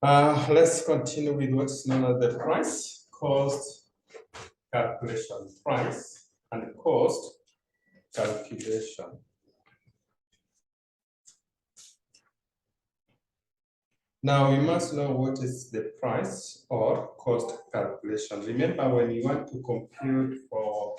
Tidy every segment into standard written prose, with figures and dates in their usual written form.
Let's continue with what's known as the price cost calculation. Price and cost calculation. Now we must know what is the price or cost calculation. Remember, when you want to compute for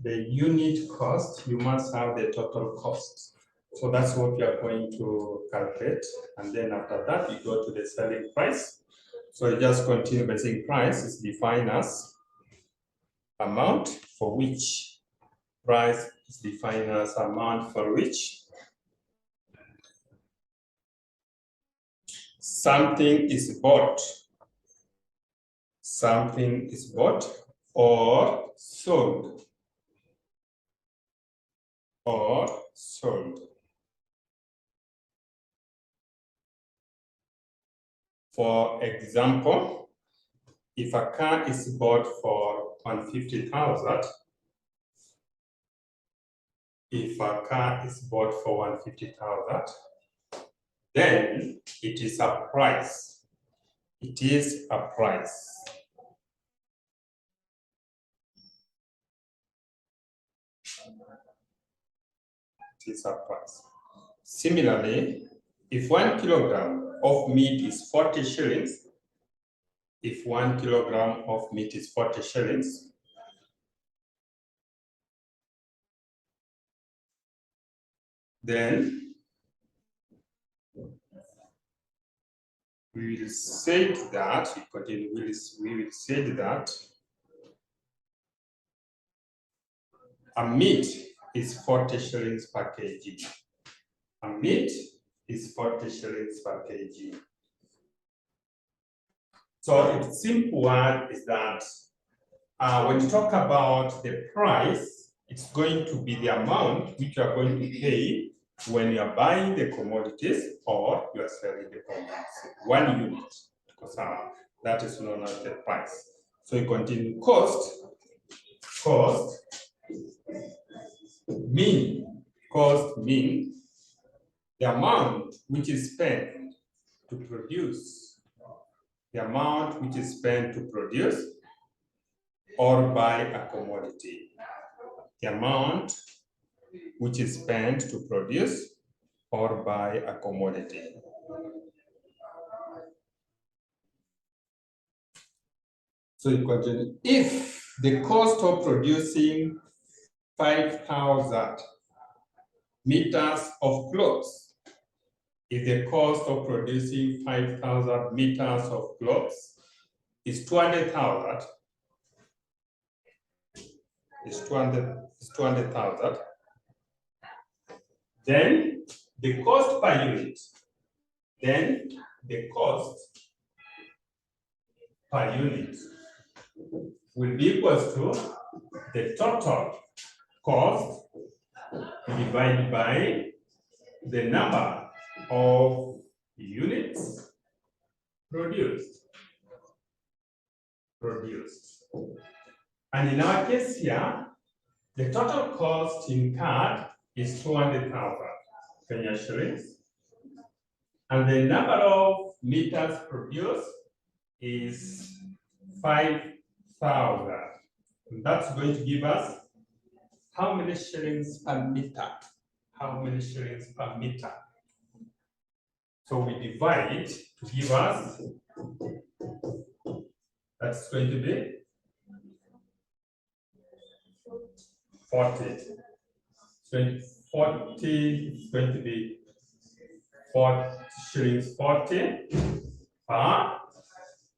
the unit cost, you must have the total cost. So that's what we are going to calculate. And then after that, you go to the selling price. So you just continue by saying price is defined as amount for which. Price is defined as amount for which something is bought. Something is bought or sold. Or sold. For example, if a car is bought for 150,000, if a car is bought for 150,000, then it is a price. It is a price. It is a price. Similarly, if 1 kilogram of meat is 40 shillings, if 1 kilogram of meat is 40 shillings, then we will say that, we will say that a meat is 40 shillings per kg. A meat is 40 shillings per kg. So the simple word is that when you talk about the price, it's going to be the amount which you are going to pay when you are buying the commodities or you are selling the commodities. 1 unit, because that is known as the price. So you continue cost mean the amount which is spent to produce, the amount which is spent to produce or buy a commodity. The amount which is spent to produce or buy a commodity. So you continue. If the cost of producing 5,000 meters of clothes, if the cost of producing 5,000 meters of clothes is 200,000, then the cost per unit, will be equals to the total cost divided by the number of units produced. And in our case here, the total cost incurred is 200,000 Kenya shillings. And the number of meters produced is 5,000. That's going to give us how many shillings per meter? How many shillings per meter? So we divide to give us, that's going to be 40. So 40 is going to be 40 shillings 40 per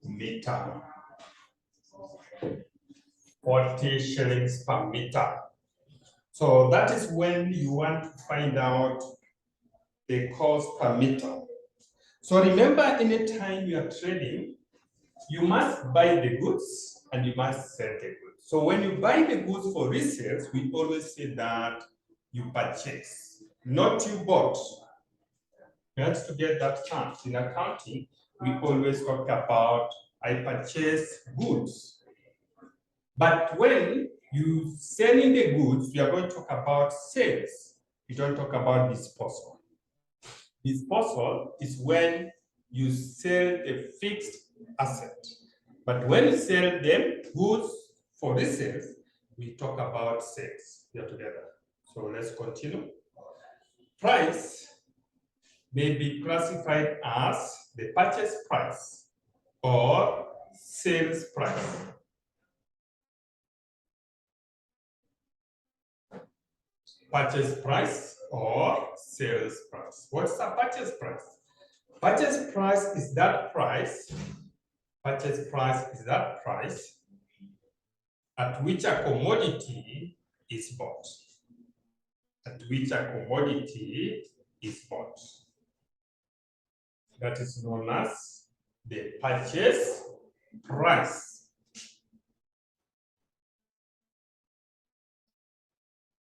meter. 40 shillings per meter. So that is when you want to find out the cost per meter. So remember, anytime you are trading, you must buy the goods and you must sell the goods. So when you buy the goods for resale, we always say that you purchase, not you bought. You have to get that term. In accounting, we always talk about I purchase goods. But when you selling the goods, we are going to talk about sales. We don't talk about disposal. Disposal is when you sell the fixed asset. But when you sell them goods for resale, we talk about sales. We are together. So let's continue. Price may be classified as the purchase price or sales price. Purchase price or sales price. What's a purchase price? Purchase price is that price. Purchase price is that price at which a commodity is bought. At which a commodity is bought. That is known as the purchase price.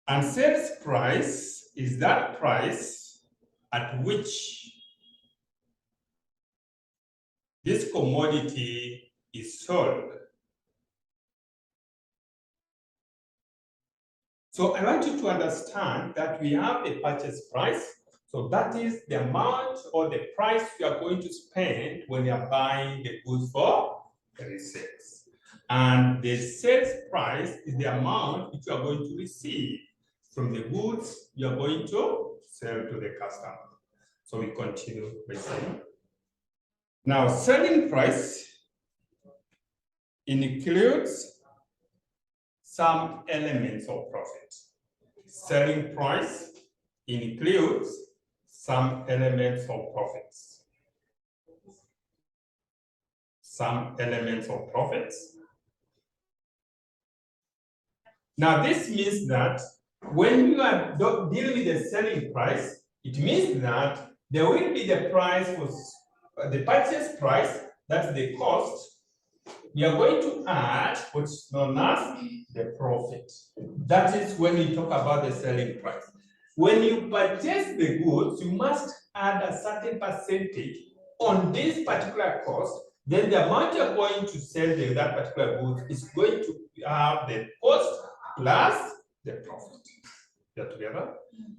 And sales price is that price at which this commodity is sold. So I want you to understand that we have a purchase price. So that is the amount or the price you are going to spend when you are buying the goods for resale. And the sales price is the amount which you are going to receive from the goods you are going to sell to the customer. So we continue by saying, now selling price includes some elements of profit. Selling price includes some elements of profits. Some elements of profits. Now this means that when you are dealing with the selling price, it means that there will be the price was the purchase price, that's the cost. We are going to add what's known as the profit. That is when we talk about the selling price. When you purchase the goods, you must add a certain percentage on this particular cost. Then the amount you're going to sell that particular good is going to have the cost plus the profit. They're together.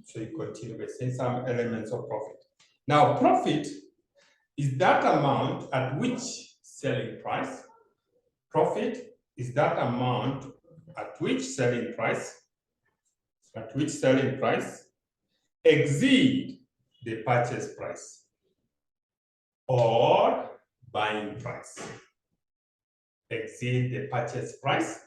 So you continue by saying some elements of profit. Now, profit is that amount at which selling price. Profit is that amount at which selling price exceed the purchase price or buying price. Exceed the purchase price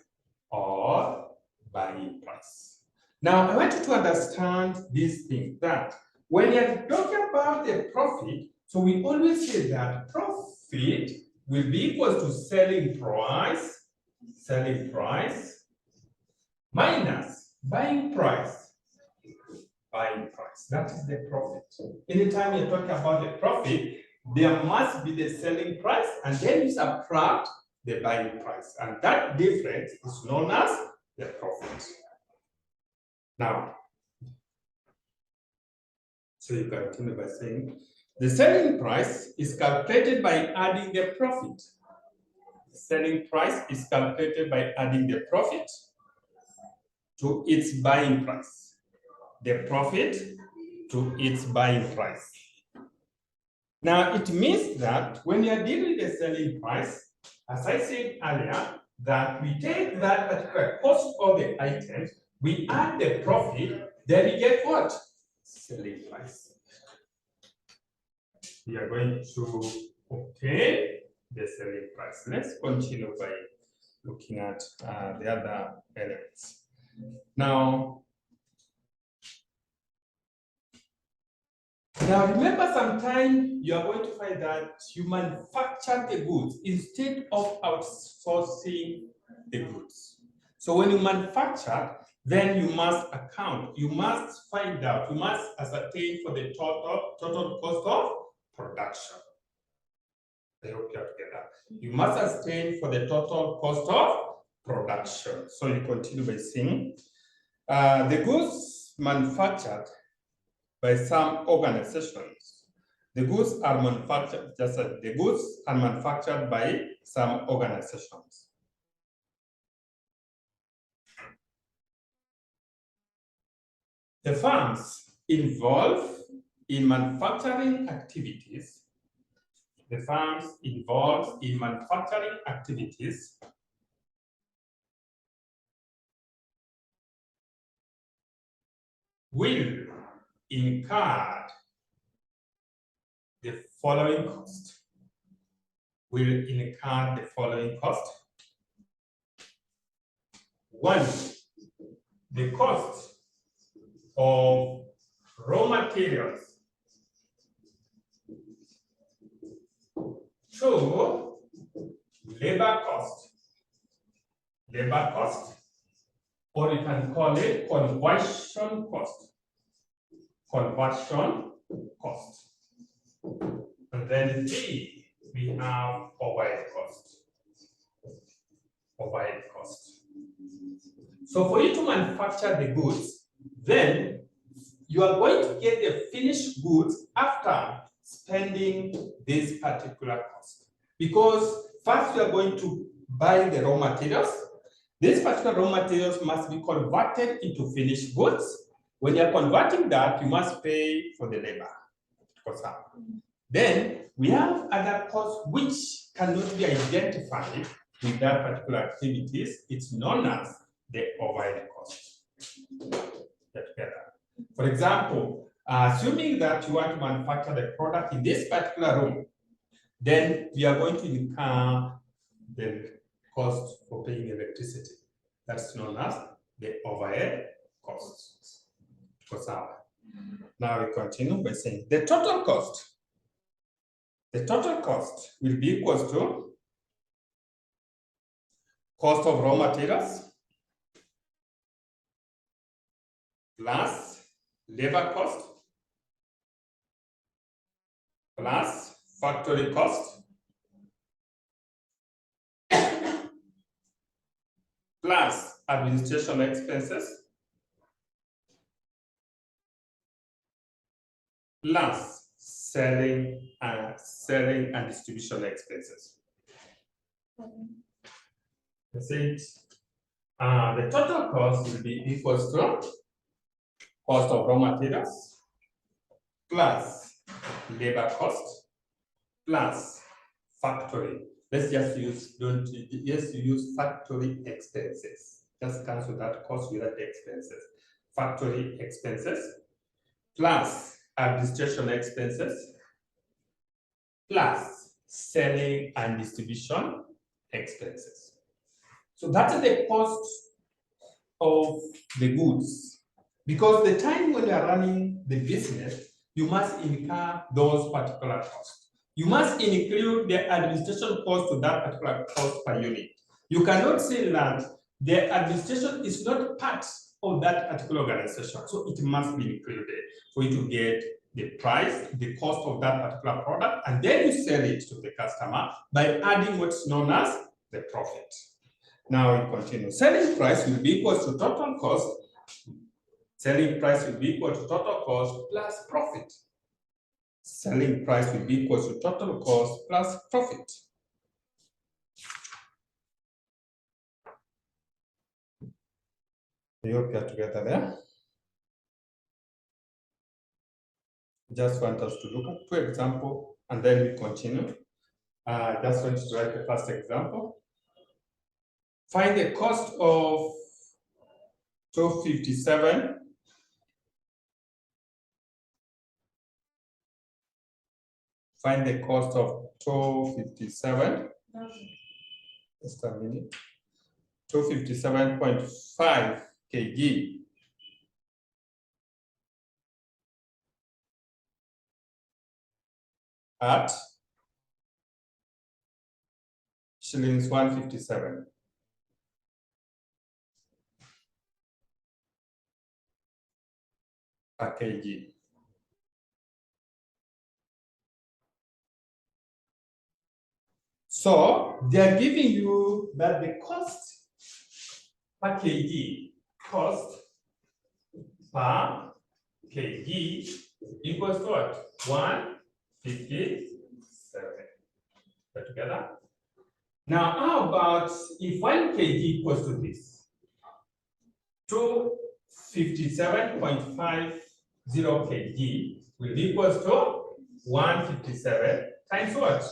or buying price. Now, I want you to understand this thing, that when you're talking about the profit, so we always say that profit will be equal to selling price minus buying price. Buying price, that is the profit. Anytime you're talking about the profit, there must be the selling price, and then you subtract the buying price, and that difference is known as the profit. Now, so you continue by saying, the selling price is calculated by adding the profit. The selling price is calculated by adding the profit to its buying price. The profit to its buying price. Now, it means that when you are dealing with the selling price, as I said earlier, that we take that particular cost of the items, we add the profit, then we get what? Selling price. We are going to obtain the selling price. Let's continue by looking at the other elements. Now remember, sometime you are going to find that you manufacture the goods instead of outsourcing the goods. So when you manufacture, then you must account, you must find out, you must ascertain for the total cost of production. I hope you are together. You must ascertain for the total cost of production. So you continue by saying, the goods manufactured by some organizations. The goods are manufactured, just like the goods are manufactured by some organizations. The firms involved in manufacturing activities the firms involved in manufacturing activities will incur the following cost. Will incur the following cost. One, the cost of raw materials. Two, labor cost, or you can call it conversion cost, And then three, we have overhead cost. So for you to manufacture the goods, then you are going to get the finished goods after spending this particular cost. Because first you are going to buy the raw materials. These particular raw materials must be converted into finished goods. When you are converting that, you must pay for the labor. Then we have other costs which cannot be identified with that particular activities. It's known as the overhead cost. For example, assuming that you want to manufacture the product in this particular room, then we are going to incur the cost for paying electricity. That's known as the overhead costs. Now we continue by saying the total cost. The total cost will be equal to cost of raw materials plus labor cost plus factory cost plus administration expenses plus selling and distribution expenses. That's it. The total cost will be equal to cost of raw materials plus labor cost plus factory. Let's just use factory expenses. Just cancel that cost without the expenses. Factory expenses plus administration expenses plus selling and distribution expenses. So that is the cost of the goods. Because the time when you are running the business, you must incur those particular costs. You must include the administration cost to that particular cost per unit. You cannot say that the administration is not part of that particular organization, so it must be included for you to get the price, the cost of that particular product, and then you sell it to the customer by adding what's known as the profit. Now we continue. Selling price will be equal to total cost. Selling price will be equal to total cost plus profit. Selling price will be equal to total cost plus profit. I hope you are together there. Just want us to look at two examples and then we continue. Just want to write the first example. Find the cost of 257. Find the cost of 257. Just a minute. 257.5 kg. At shillings 157. Per kg. So they are giving you that the cost per kg, cost per kg equals to what? 157. Put together. Now, how about if 1 kg equals to this? 257.50 kg will be equals to 157 times what?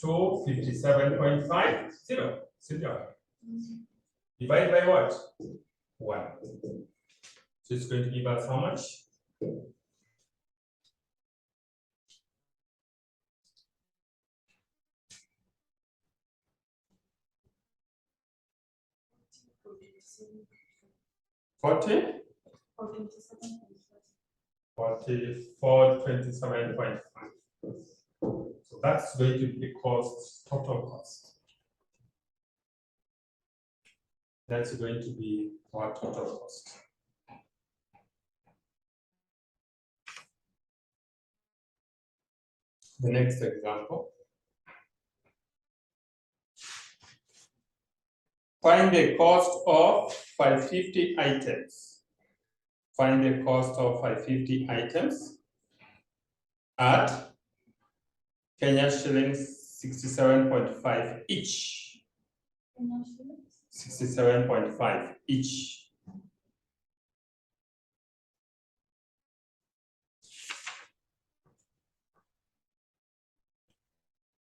to 57.50. Simple. Divide by what? 1. So it's going to give us how much? $44.27.5. So that's going to be the cost, total cost. That's going to be our total cost. The next example. Find the cost of 550 items. Find the cost of 550 items at Kenya shillings 67.5 each. 67.5 each.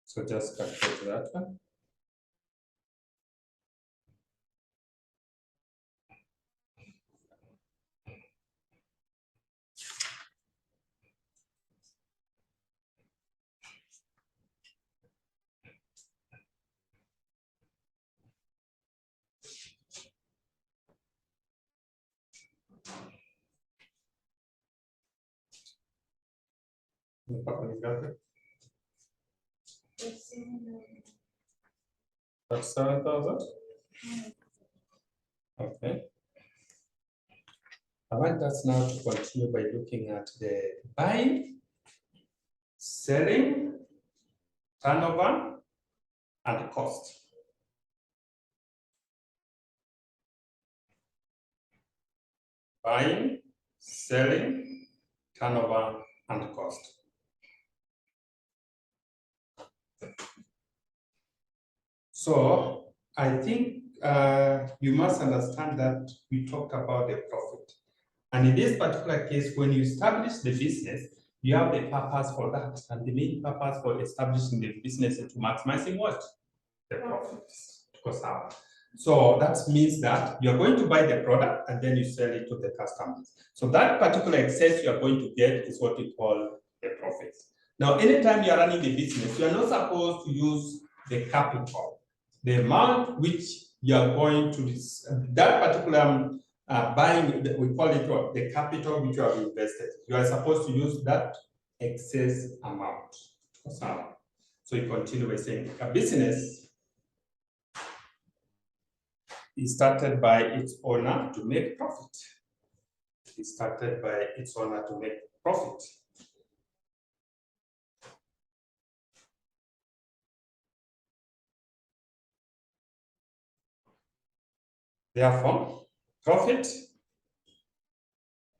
So just calculate that one. That's 7,000. Okay. I want us now to continue by looking at the buying, selling, turnover, and cost. Buying, selling, turnover, and cost. So I think you must understand that we talked about the profit. And in this particular case, when you establish the business, you have the purpose for that. And the main purpose for establishing the business is to maximizing what? The profits. So that means that you're going to buy the product and then you sell it to the customers. So that particular excess you're going to get is what we call the profits. Now, anytime you're running the business, you're not supposed to use the capital, the amount which you're going to, that particular buying, we call it what? The capital which you have invested. You are supposed to use that excess amount. So you continue by saying a business is started by its owner to make profit. It's started by its owner to make profit. Therefore, profit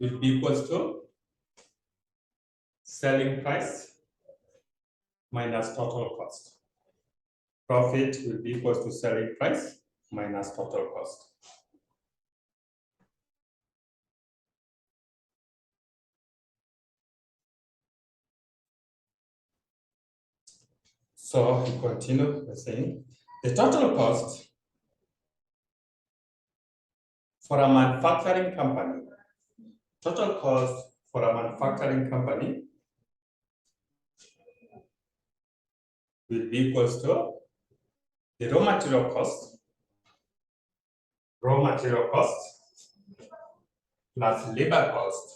will be equals to selling price minus total cost. Profit will be equals to selling price minus total cost. So we continue by saying the total cost for a manufacturing company, total cost for a manufacturing company will be equals to the raw material cost plus labor cost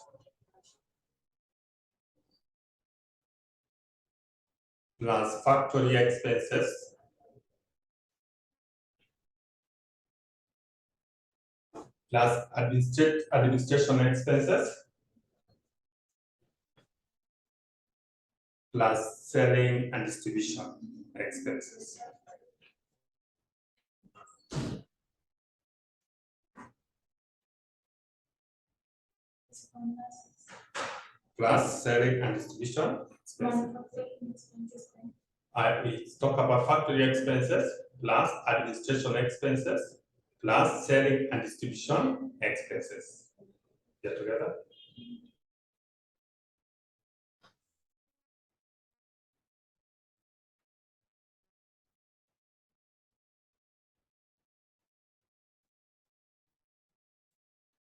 plus factory expenses plus administration expenses plus selling and distribution expenses. Plus selling and distribution expenses. We talk about factory expenses plus administration expenses plus selling and distribution expenses. Get together?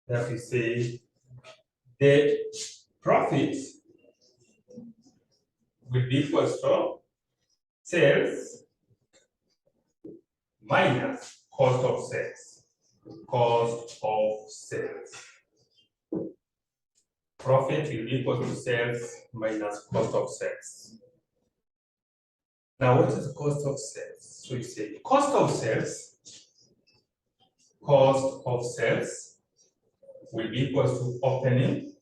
That we say the profit will be equal to sales minus cost of sales. Cost of sales. Profit will be equal to sales minus cost of sales. Now, what is the cost of sales? So you say cost of sales will be equal to opening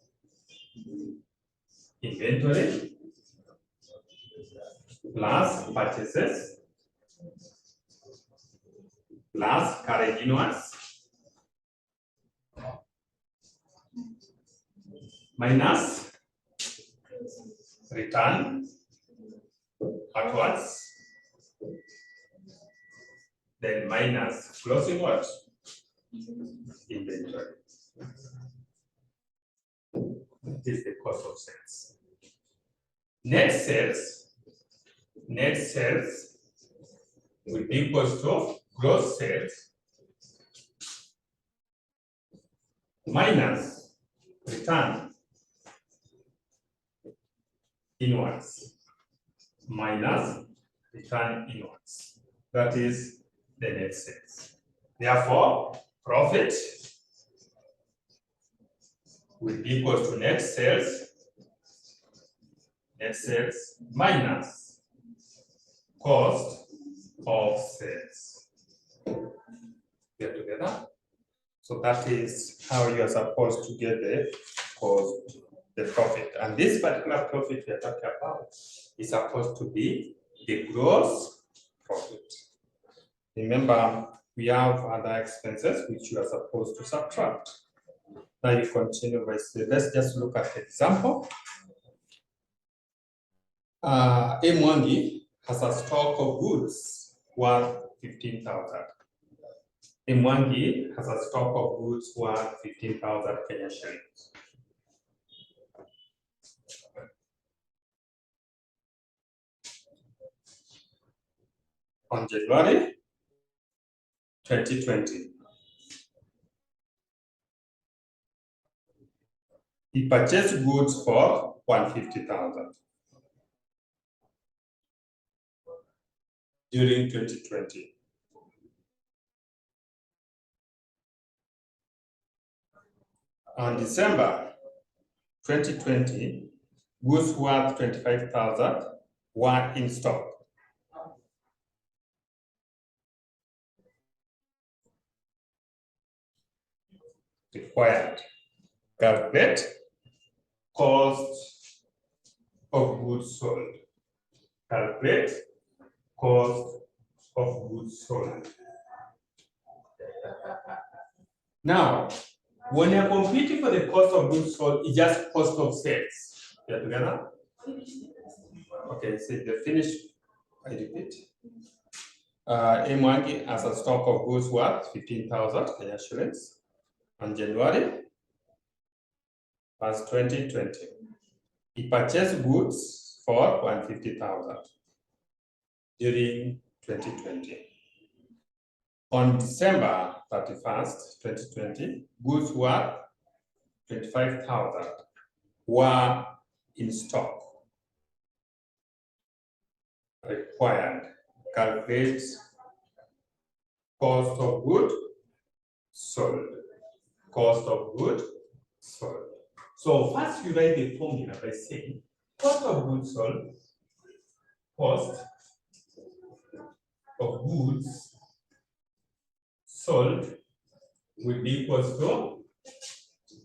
inventory plus purchases plus carried inwards minus return outwards, then minus closing what? Inventory. That is the cost of sales. Net sales will be equal to gross sales minus return inwards minus return inwards. That is the net sales. Therefore, profit will be equal to net sales minus cost of sales. Get together? So that is how you are supposed to get the cost, the profit. And this particular profit we are talking about is supposed to be the gross profit. Remember, we have other expenses which you are supposed to subtract. Now you continue by saying, let's just look at the example. Mwangi has a stock of goods worth 15,000. Mwangi has a stock of goods worth 15,000 Kenya shillings. On January 2020, he purchased goods for 150,000. During 2020. On December 2020, goods worth 25,000 were in stock. Required. Calculate cost of goods sold. Calculate cost of goods sold. Now, when you're competing for the cost of goods sold, it's just cost of sales. You're together? Okay, so the finished, I repeat. Mwangi has a stock of goods worth 15,000 Kenya shillings on January 1st, 2020. He purchased goods for 150,000 during 2020. On December 31st, 2020, goods worth 25,000 were in stock. Required. Calculate cost of goods sold. Cost of goods sold. So first you write the formula by saying cost of goods sold, cost of goods sold will be equal to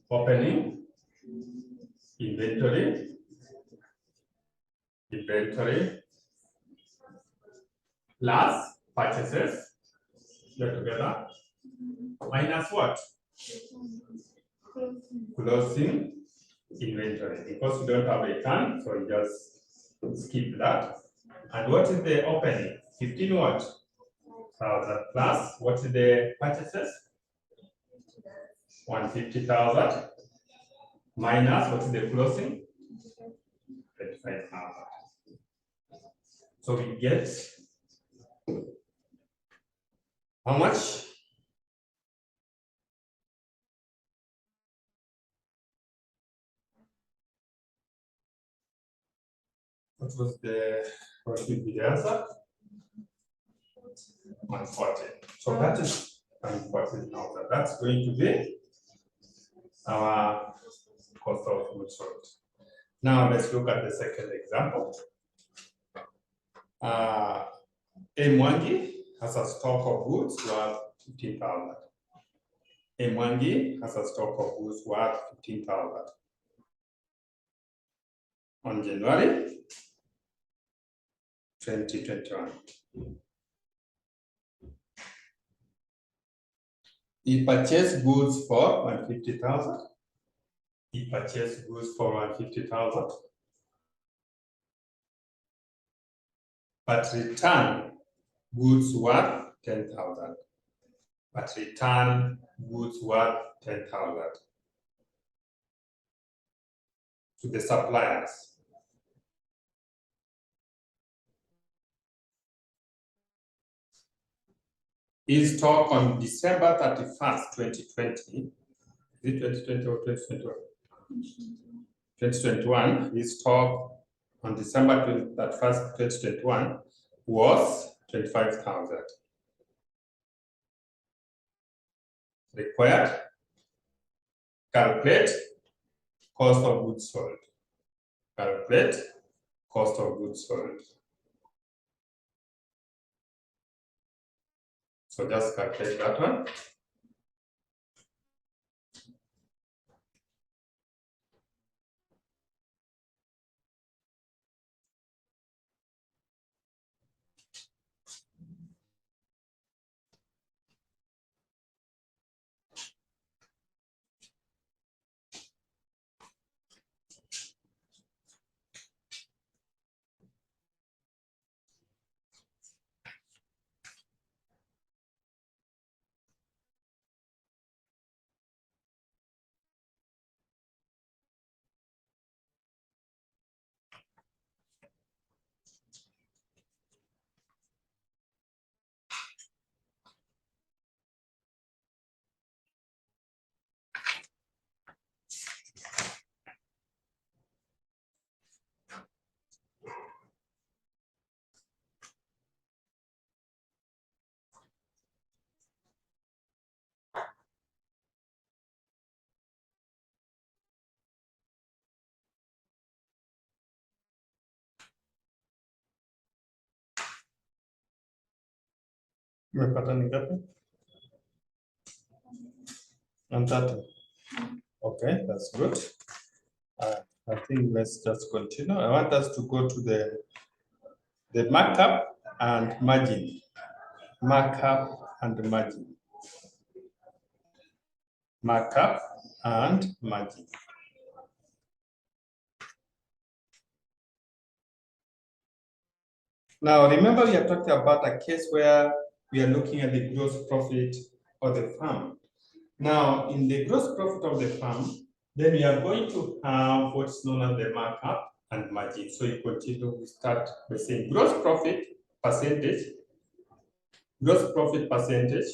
opening inventory plus purchases, get together, minus what? Closing inventory. Because we don't have a turn, so you just skip that. And what is the opening? 15 what? 1,000 plus, what is the purchases? 150,000 minus, what is the closing? 25,000. So we get how much? What should be the answer? 140. So that is 140,000. That's going to be our cost of goods sold. Now let's look at the second example. Mwangi has a stock of goods worth 15,000. Mwangi has a stock of goods worth 15,000. On January 2021. He purchased goods for 150,000. He purchased goods for 150,000. But return goods worth 10,000. But return goods worth 10,000 to the suppliers. His stock on December 31st, 2020, is it 2020 or 2021? 2021, his stock on December 31st, 2021 was 25,000. Required, calculate cost of goods sold. Calculate cost of goods sold. So just calculate that one. Umepata ni ngapi? 130. Okay, that's good. I think let's just continue. I want us to go to the markup and margin. Markup and margin. Markup and margin. Now, remember we are talking about a case where we are looking at the gross profit of the firm. Now, in the gross profit of the firm, then we are going to have what's known as the markup and margin. So you continue, we start by saying gross profit percentage. Gross profit percentage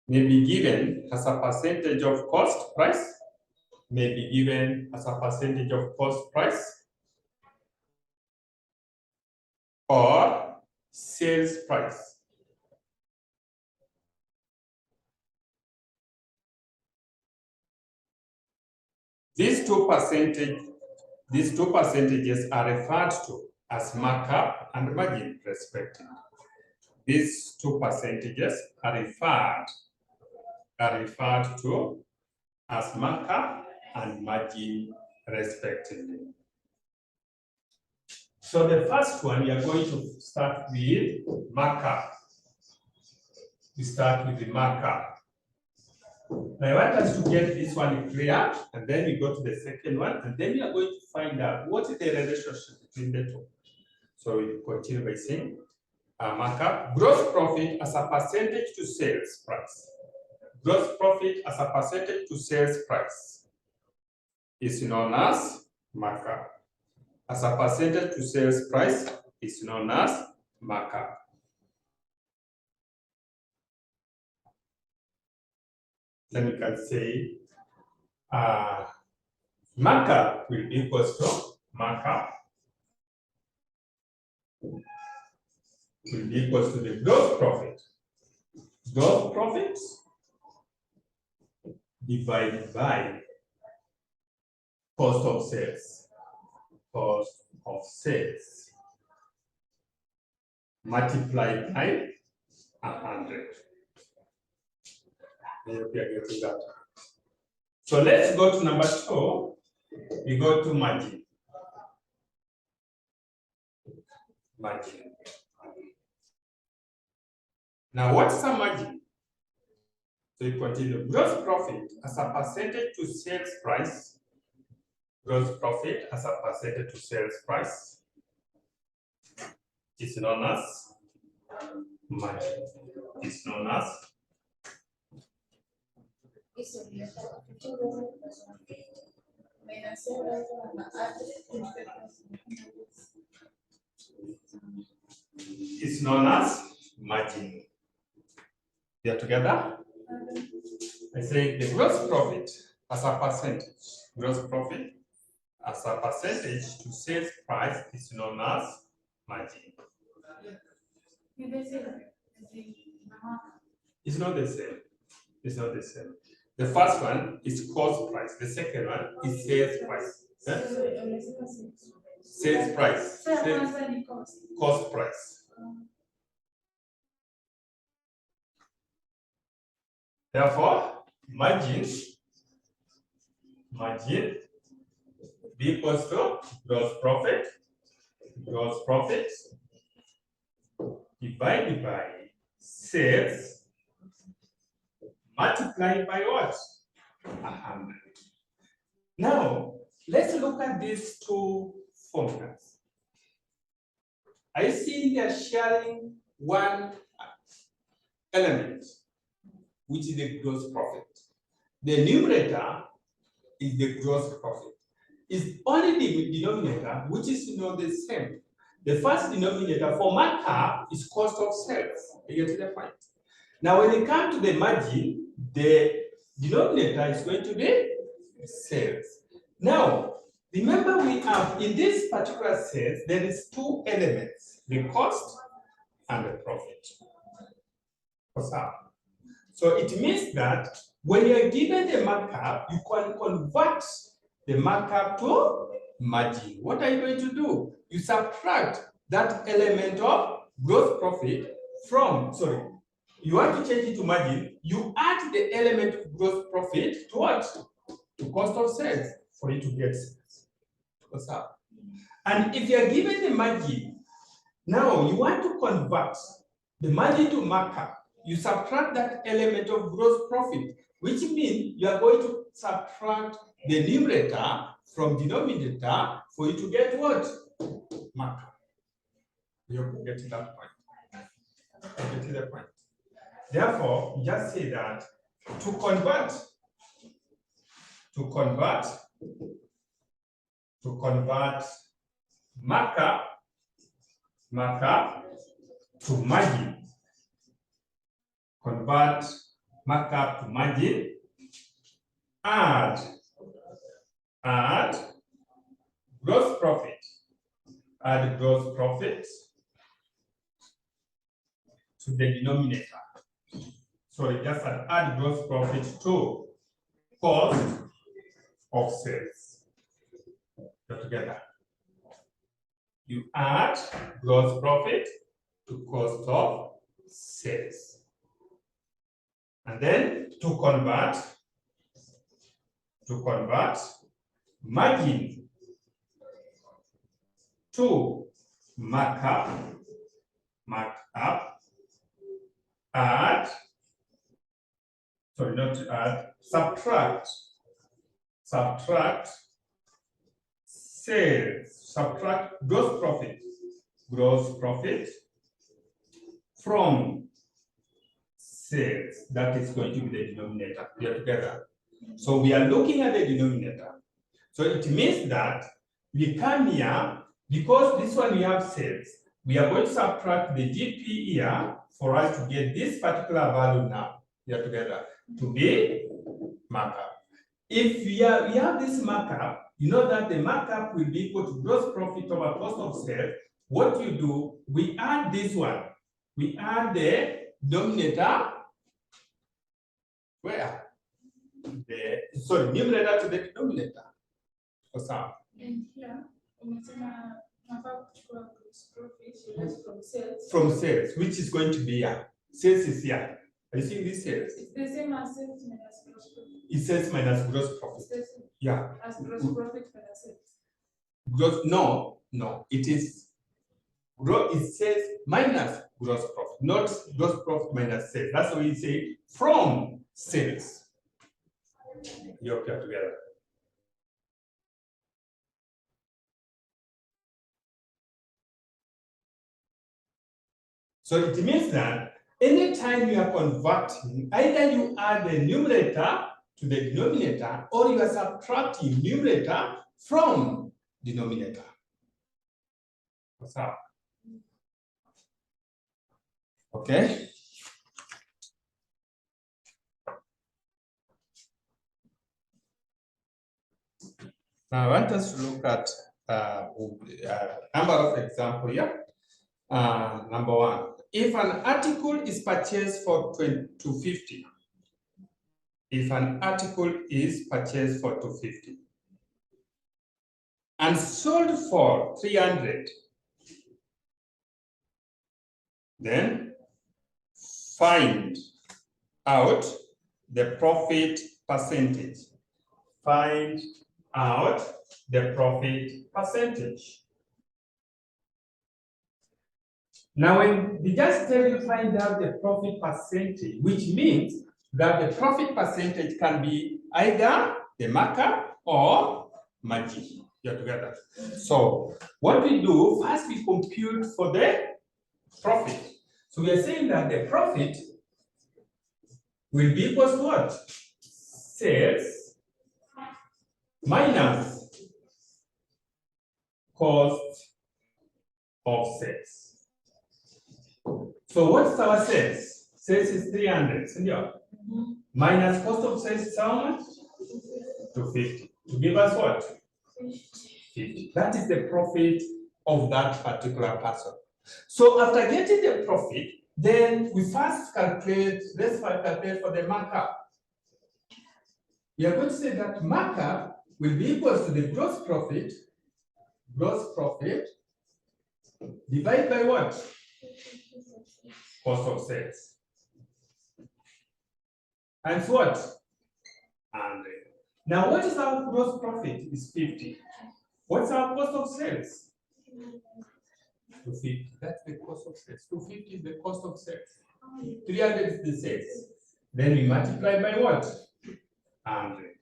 may be given as a percentage of cost price, may be given as a percentage of cost price, or sales price. These two percentages are referred to as markup and margin, respectively. These two percentages are referred to as markup and margin, respectively. So the first one, we are going to start with markup. We start with the markup. I want us to get this one clear, and then we go to the second one, and then we are going to find out what is the relationship between the two. So we continue by saying markup, gross profit as a percentage to sales price. Gross profit as a percentage to sales price is known as markup. As a percentage to sales price is known as markup. Then we can say markup will equal to markup will be equal to the gross profit. Gross profit divided by cost of sales. Cost of sales multiplied by 100. I hope you are getting that. So let's go to number 2. We go to margin. Margin. Now, what's a margin? So you continue. Gross profit as a percentage to sales price. Gross profit as a percentage to sales price is known as margin. It's known as margin. We are together? I say the gross profit as a percentage. Gross profit as a percentage to sales price is known as margin. It's not the same. It's not the same. The first one is cost price. The second one is sales price. Sales price. Cost price. Therefore, margin be equals to gross profit divided by sales multiplied by what? 100. Now, let's look at these two formulas. I see they are sharing one element, which is the gross profit. The numerator is the gross profit. It's only the denominator, which is not the same. The first denominator for markup is cost of sales. You get the point? Now, when it comes to the margin, the denominator is going to be sales. Now, remember we have, in this particular sales, there is two elements, the cost and the profit. What's up? So it means that when you are given the markup, you can convert the markup to margin. What are you going to do? You subtract that element of gross profit from, you want to change it to margin, you add the element of gross profit to what? To cost of sales for you to get sales. What's up? And if you are given the margin, now you want to convert the margin to markup, you subtract that element of gross profit, which means you are going to subtract the numerator from denominator for you to get what? Markup. You're getting that point. You're getting that point. Therefore, just say that to convert markup to margin. Convert markup to margin. Add gross profit. Add gross profit to the denominator. So just add gross profit to cost of sales. Go together. You add gross profit to cost of sales. And then to convert margin to markup, subtract sales, subtract gross profit from sales. That is going to be the denominator. We are together. So we are looking at the denominator. So it means that we come here, because this one we have sales, we are going to subtract the GP here for us to get this particular value now. We are together to be markup. If we have this markup, you know that the markup will be equal to gross profit over cost of sales. What you do, we add this one. We add the denominator, where? Numerator to the denominator. For some. And here, from sales, which is going to be here. Sales is here. Are you seeing this sales? It's the same as sales minus gross profit. It says minus gross profit. Yeah. As gross profit minus sales. No. It is it says minus gross profit, not gross profit minus sales. That's why you say from sales. You're together. So it means that anytime you are converting, either you add the numerator to the denominator, or you are subtracting numerator from denominator. What's up? Okay. Now I want us to look at number of example here. Number one, if an article is purchased for 250, if an article is purchased for 250 and sold for 300, then find out the profit percentage. Find out the profit percentage. Now, when we just tell you find out the profit percentage, which means that the profit percentage can be either the markup or margin. You're together. So what we do, first we compute for the profit. So we are saying that the profit will be equal to what? Sales minus cost of sales. So what's our sales? Sales is 300, minus cost of sales is how much? 250. To give us what? 50. That is the profit of that particular person. So after getting the profit, then we first calculate, let's calculate for the markup. We are going to say that markup will be equal to the gross profit divided by what? Cost of sales. And what? 100. Now, what is our gross profit? Is 50. What's our cost of sales? 250. That's the cost of sales. 250 is the cost of sales. 300 is the sales. Then we multiply by what? 100.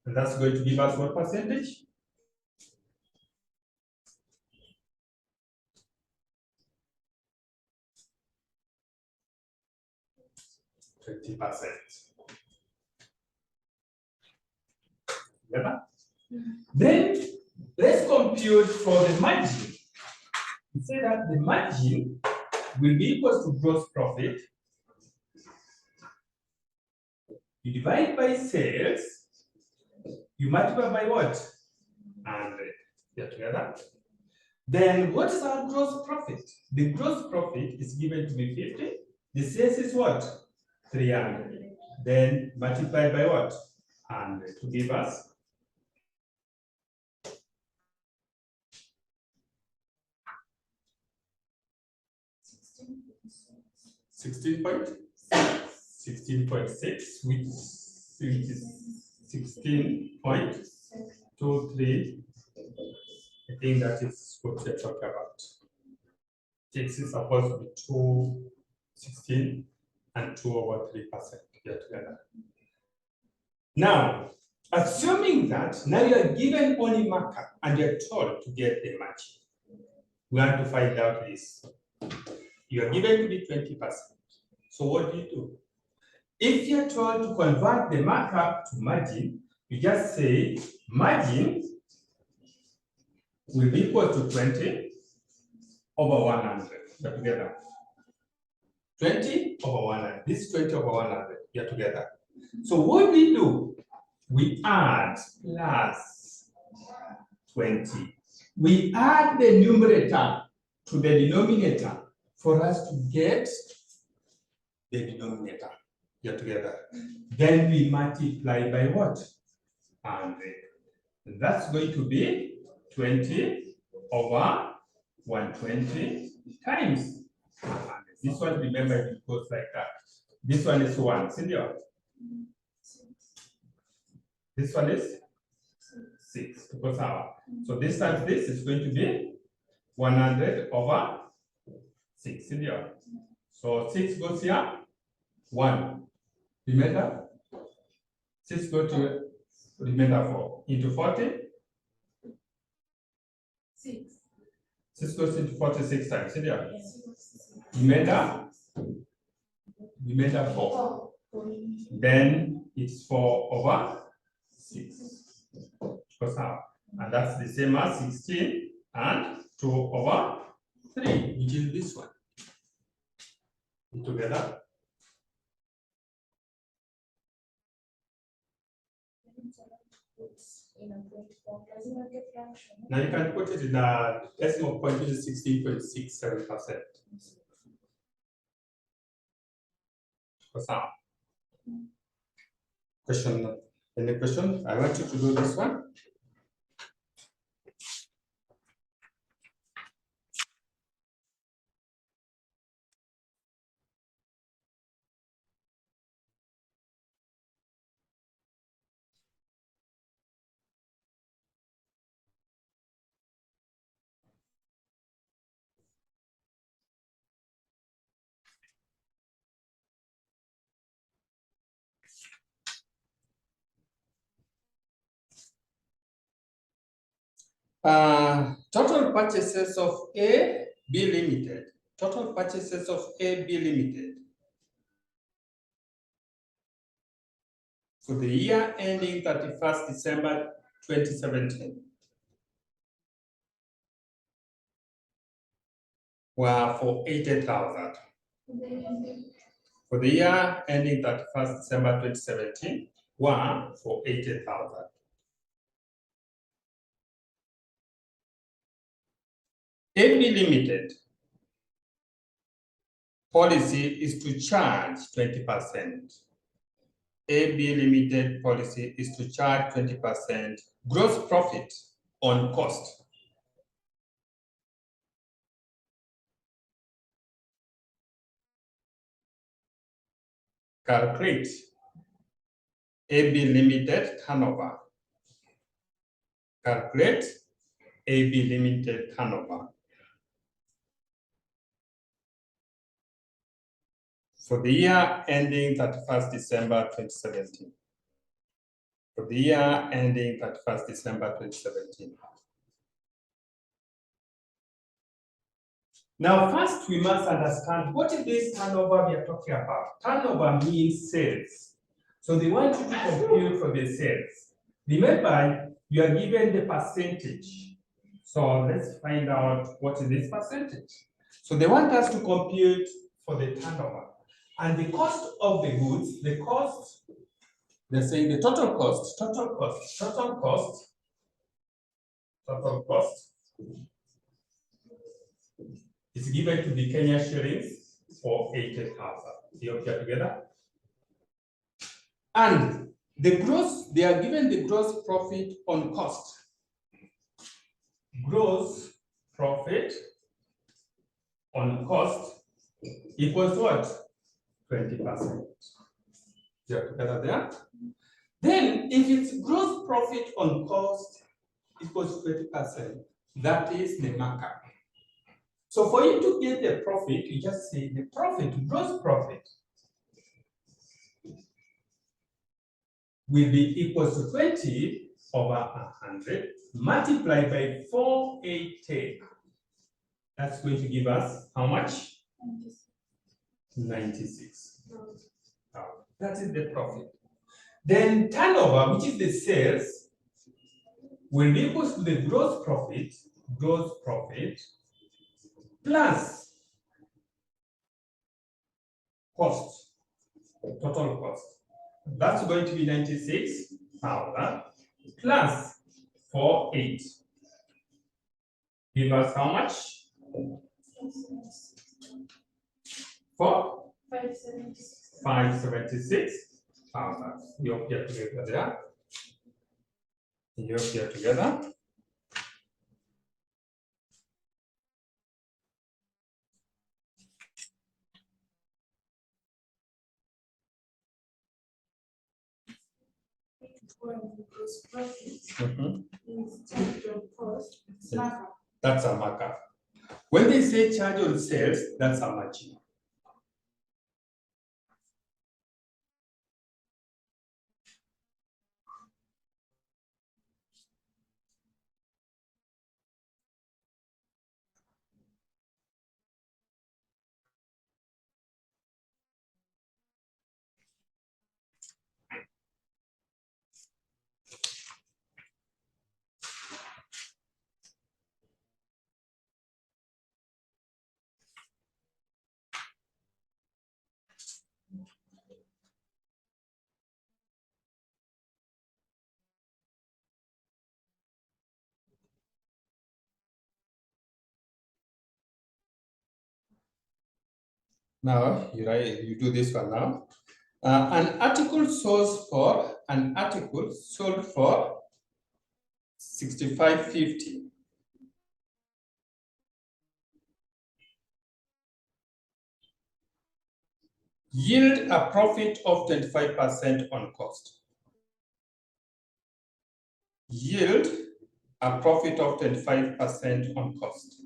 And that's going to give us what percentage? 20%. Yeah? Then let's compute for the margin. We say that the margin will be equal to gross profit. You divide by sales, you multiply by what? 100. Yeah, together. Then what is our gross profit? The gross profit is given to be 50. The sales is what? 300. Then multiplied by what? 100 to give us 16.6, which is 16.23. I think that is what we're talking about. X is supposed to be 216 and 2/3% together. Now, assuming that now you are given only markup and you're told to get the margin, we want to find out this. You are given to be 20%. So what do? If you're told to convert the markup to margin, you just say margin will be equal to 20 over 100. You're together. 20 over 100. This is 20 over 100. You're together. So what we do? We add plus 20. We add the numerator to the denominator for us to get the denominator here together. Then we multiply by what? 100. That's going to be 20 over 120 times 100. This one, remember, it goes like that. This one is 1, Cynthia. This one is 6. Because so this times this is going to be 100 over 6, Cynthia. So 6 goes here, 1. Remember? 6 goes to remainder 4 into 40. 6. 6 goes into 46 times, Cynthia. Yes. Remainder 4. Then it's 4 over 6. Goes out. And that's the same as 16 and 2 over 3, which is this one. Together. Now you can put it in a decimal point, which is 16.67%. Question? Any question? I want you to do this one. Total purchases of A, B Limited. Total purchases of A, B Limited for the year ending 31st December 2017 were for 80,000. For the year ending 31st December 2017 were for 80,000. AB Limited policy is to charge 20%. AB Limited policy is to charge 20% gross profit on cost. Calculate AB Limited turnover. Calculate AB Limited turnover. For the year ending 31st December 2017. For the year ending 31st December 2017. Now, first we must understand what is this turnover we are talking about. Turnover means sales. So they want you to compute for the sales. Remember, you are given the percentage. So let's find out what is this percentage. So they want us to compute for the turnover. And the cost of the goods, the cost, they're saying the total cost is given to the Kenya shillings for 80,000. You okay together? And the gross, they are given the gross profit on cost. Gross profit on cost equals what? 20%. You are together there? Then, if it's gross profit on cost equals 20%, that is the markup. So for you to get the profit, you just say the profit, gross profit, will be equal to 20 over 100 multiplied by 480. That's going to give us how much? 96. That is the profit. Then turnover, which is the sales, will be equal to the gross profit plus cost, total cost. That's going to be 96,000 plus 480. give us how much? For 576. 576,000. You hope you're together there. You hope you're together. When gross profit Mhm. is charged on cost, it's markup. That's a markup. When they say charge on sales, that's a margin. Now, you do this one now. An article sold for 65.50. Yield a profit of 25% on cost. Yield a profit of 25% on cost.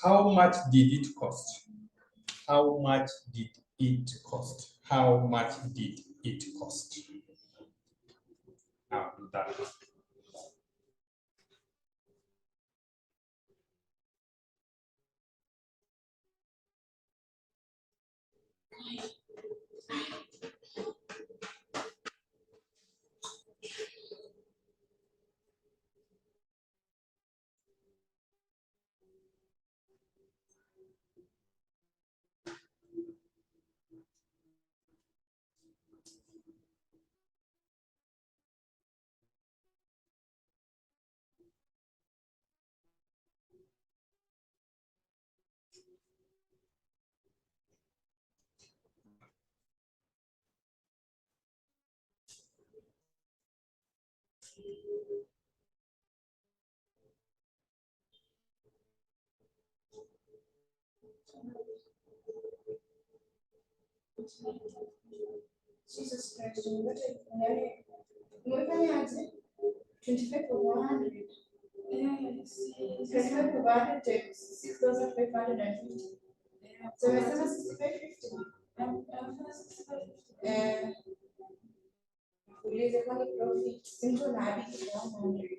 How much did it cost? How much did it cost? How much did it cost? Now, that. Jesus Christ, umefanya aje? 25 over 100. Yes. 25 over 100 times 6,550. So umesema 6550. Ulize kwani profit simple na habit 100.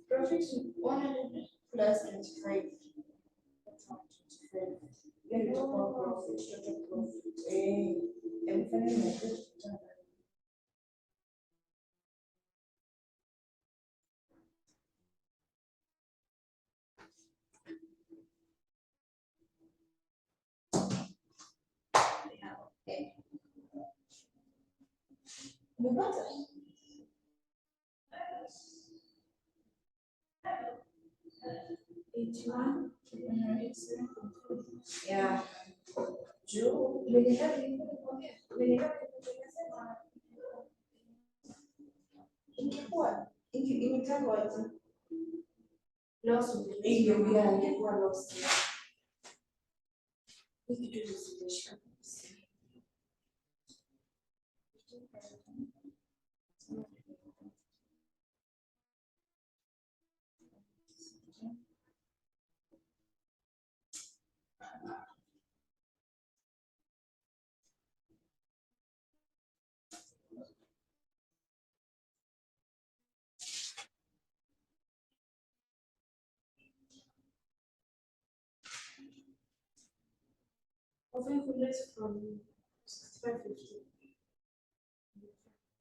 Profit 100 plus 25. Then total profit. Umefanya na umepata? Yeah. Juu ingekuwa ingekuwa loss ingekuwa loss.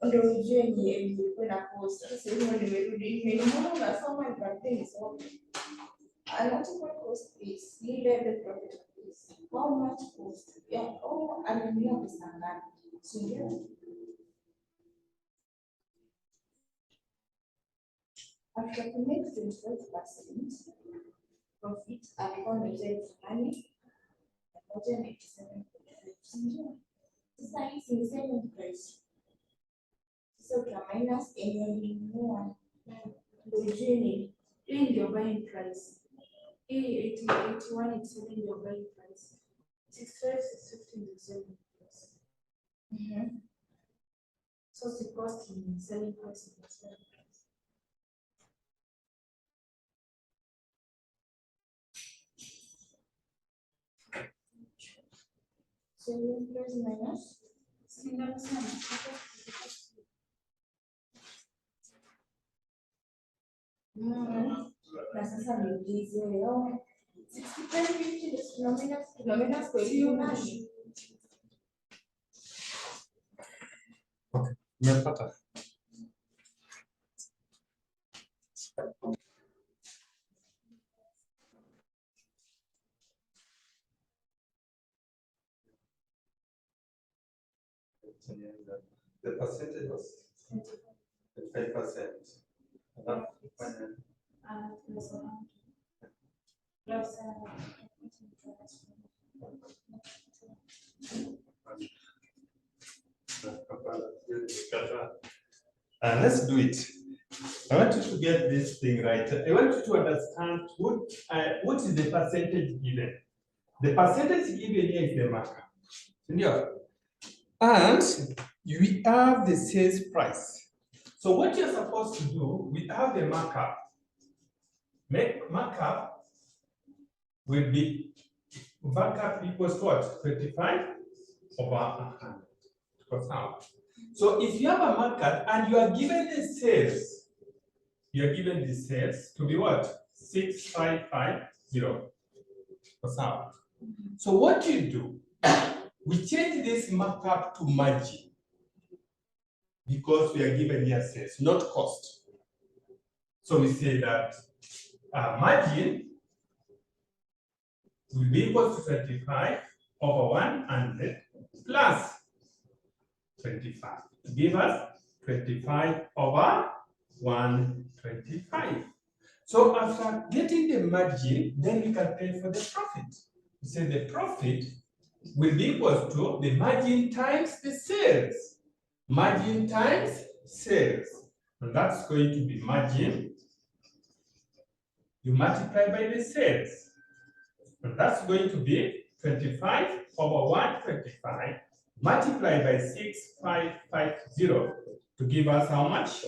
Ndio ujue ilikuwa na post. Sasa hivi nimerudi nimeona unasoma nikapenda nisome. An article cost is yield profit is how much cost. Yeah, alinunua pesa ngapi? Sio. after to make 25% profit, alikuwa ametoa fulani moja na 87.5. Sasa hii ni selling price. Sasa uta minus yenye ulinunua ndio ujue ni hii ndio buying price. Hii 81 is ndio buying price. 65 is 15 is selling price. So the cost in selling price is selling price. Selling price minus na sasa niulize leo 65.50 tunaomena kwa hiyo nani? Okay, nimepata. The percentage was 25%. Let's do it. I want you to get this thing right. I want you to understand what is the percentage given. The percentage given here is the marker. And we have the sales price. So what you're supposed to do, we have the markup. Markup will be markup equals what? 25 over 100. So if you have a markup and you are given the sales, to be what? 6550. So what you do, we change this markup to margin because we are given here sales, not cost. So we say that margin will be equal to 25 over 100 plus 25 to give us 25 over 125. So after getting the margin, then we can pay for the profit. We say the profit will be equal to the margin times the sales. Margin times sales. And that's going to be margin. You multiply by the sales. And that's going to be 25 over 125 multiplied by 6550 to give us how much?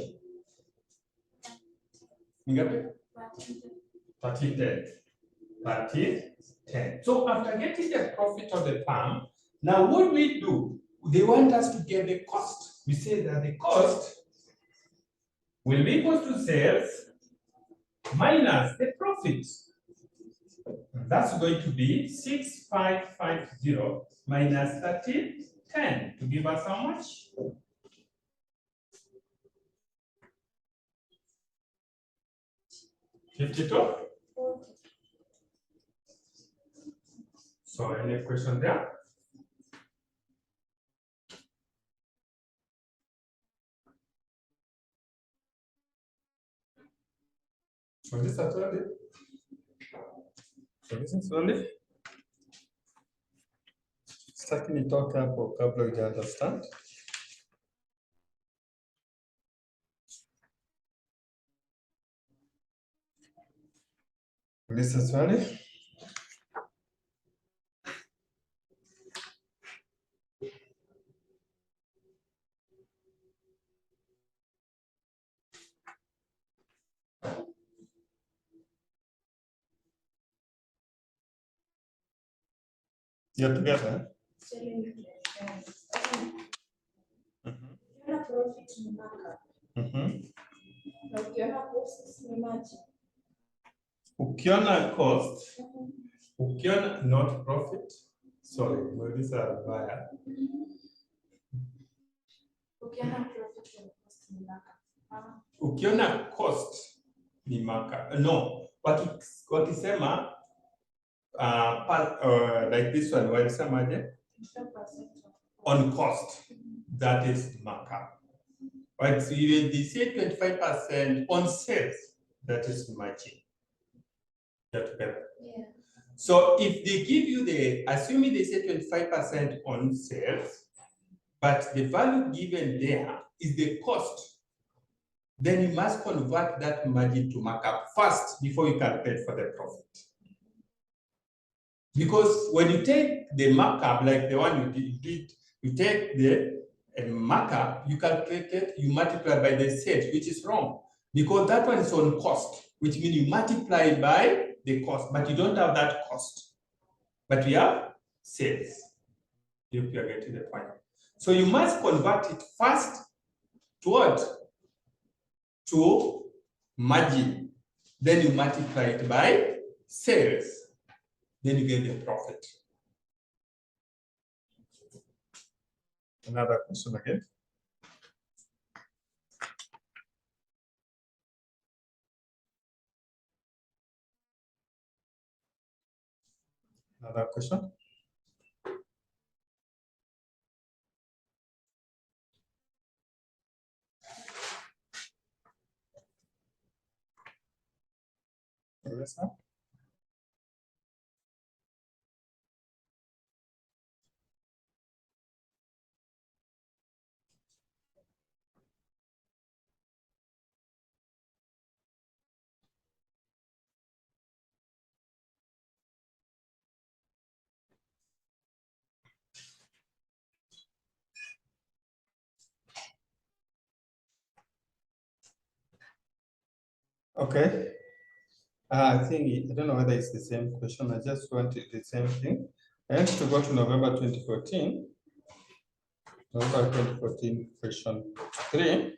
1310. So after getting the profit of the farm, now what we do, they want us to get the cost. We say that the cost will be equal to sales minus the profit. And that's going to be 6550 minus 1310 to give us how much? $52. So any question there? So this actually. So this is only. Sitaki nitoke hapo kabla huja understand. Uliza swali. You're together? Profit ni markup. Na ukiona cost ni margin. Ukiona cost, ukiona not profit, sorry, these are buyer. Ukiona profit ni cost ni markup. Ukiona cost ni markup. No, wakisema like this one, walisemaje? On cost, that is markup. Right, so they say 25% on sales, that is margin. Get together. Yeah. So if they give you assuming they say 25% on sales, but the value given there is the cost, then you must convert that margin to markup first before you calculate for the profit. Because when you take the markup, like the one you did, you take the markup, you calculate it, you multiply by the sales, which is wrong. Because that one is on cost, which means you multiply by the cost, but you don't have that cost. But we have sales. You are getting the point. So you must convert it first to what? To margin. Then you multiply it by sales. Then you get the profit. Another question again. Another question? Yes, sir. Okay. I don't know whether it's the same question. I just wanted the same thing. I want to go to November 2014. November 2014, question 3.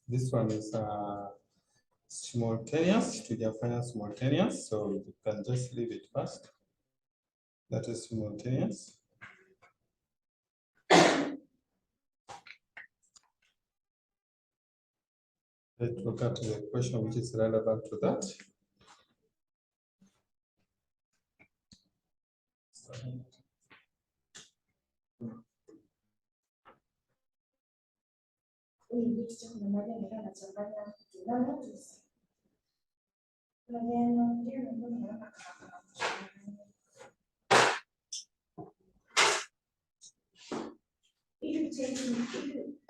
This one is simultaneous, tujafanya simultaneous, so you can just leave it first. That is simultaneous. Let's look at the question which is relevant to that.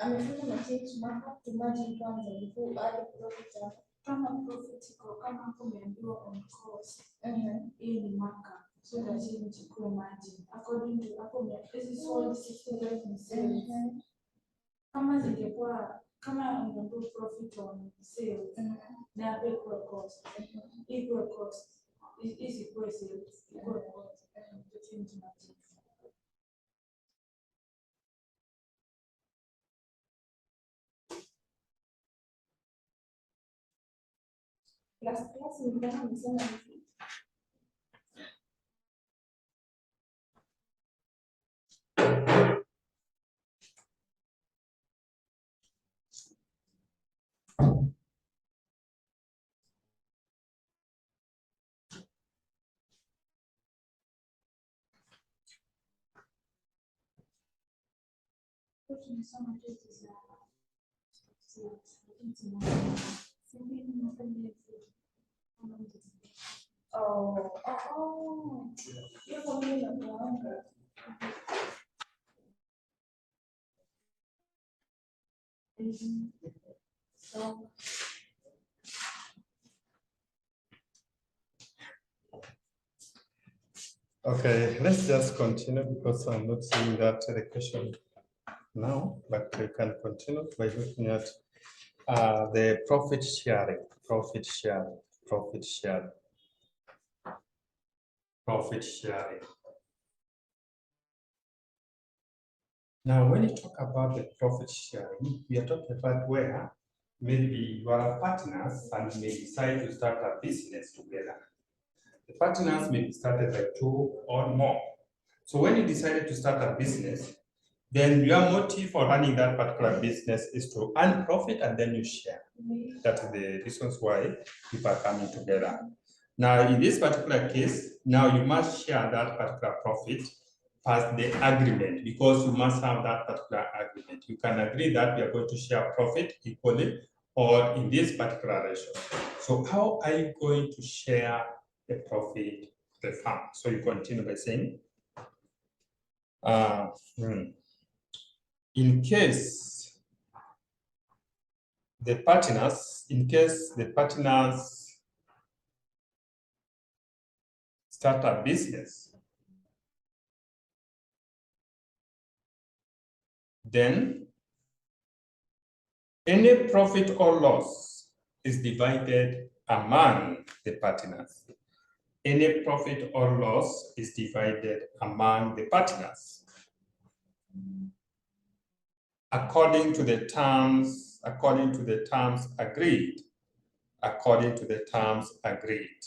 Amefanya na change markup to margin kwanza before add profit. Kama profit iko kama hapo umeambiwa on cost, hii ni markup, so lazima uchukue margin according to hapo hizi sold 65 ni sales. Kama zingekuwa kama ungeambiwa profit on sales na hapo iko cost, iko cost hizi kwa sales iko cost to change margin. Class ni kama msema hivi. Tunasoma tezi za Okay, let's just continue because I'm not seeing that the question now, but we can continue by looking at the profit sharing. Now, when you talk about the profit sharing, we are talking about where maybe you are partners and may decide to start a business together. The partners may be started by 2 or more. So when you decided to start a business, then your motive for running that particular business is to earn profit and then you share. That's the reasons why people are coming together. Now, in this particular case, now you must share that particular profit past the agreement, because you must have that particular agreement. You can agree that we are going to share profit equally or in this particular ratio. So how are you going to share the profit of the firm? So you continue by saying, in case the partners start a business, then any profit or loss is divided among the partners. Any profit or loss is divided among the partners according to the terms agreed. According to the terms agreed.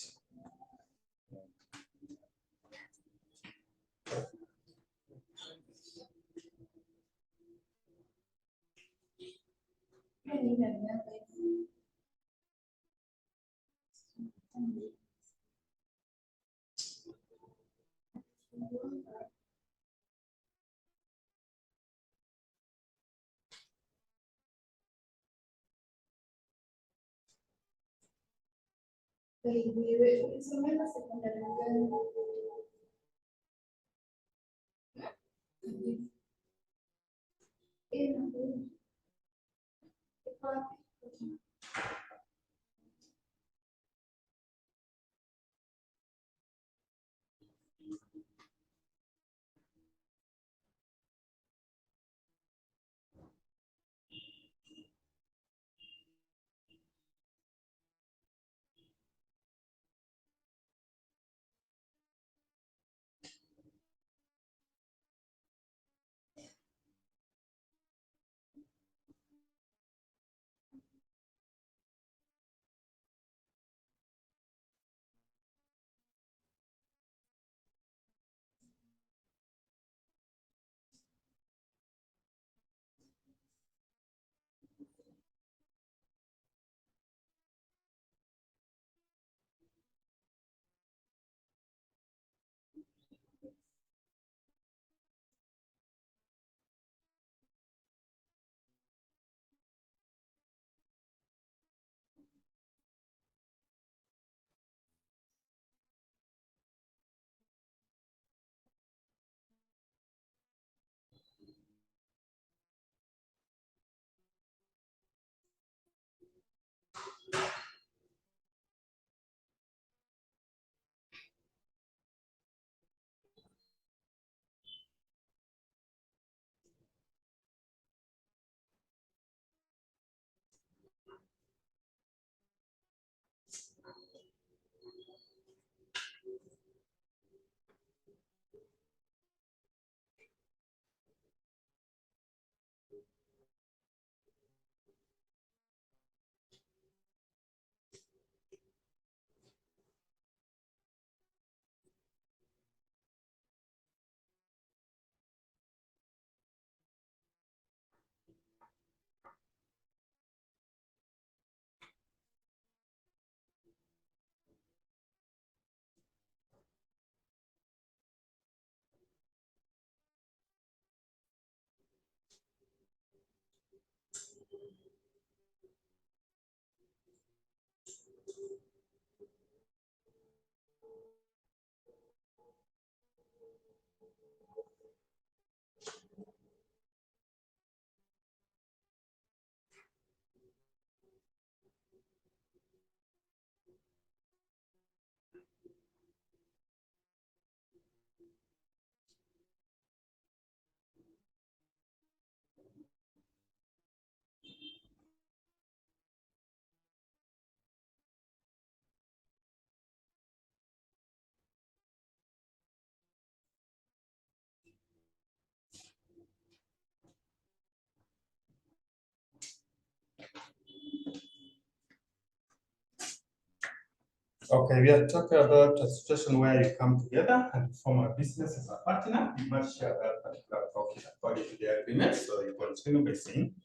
Okay, we are talking about a situation where you come together and form a business as a partner. You must share that particular profit according to the agreement. So you continue by saying,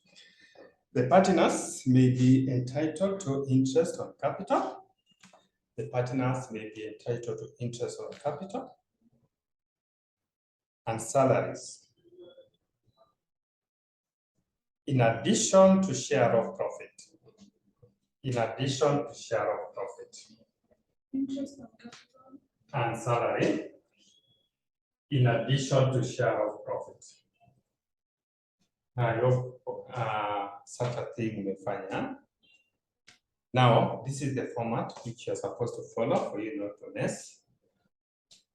the partners may be entitled to interest on capital the partners may be entitled to interest on capital and salaries, in addition to share of profit. In addition to share of profit. Interest on capital. And salary, in addition to share of profit. I hope such a thing umefanya. Now, this is the format which you're supposed to follow for you not to mess.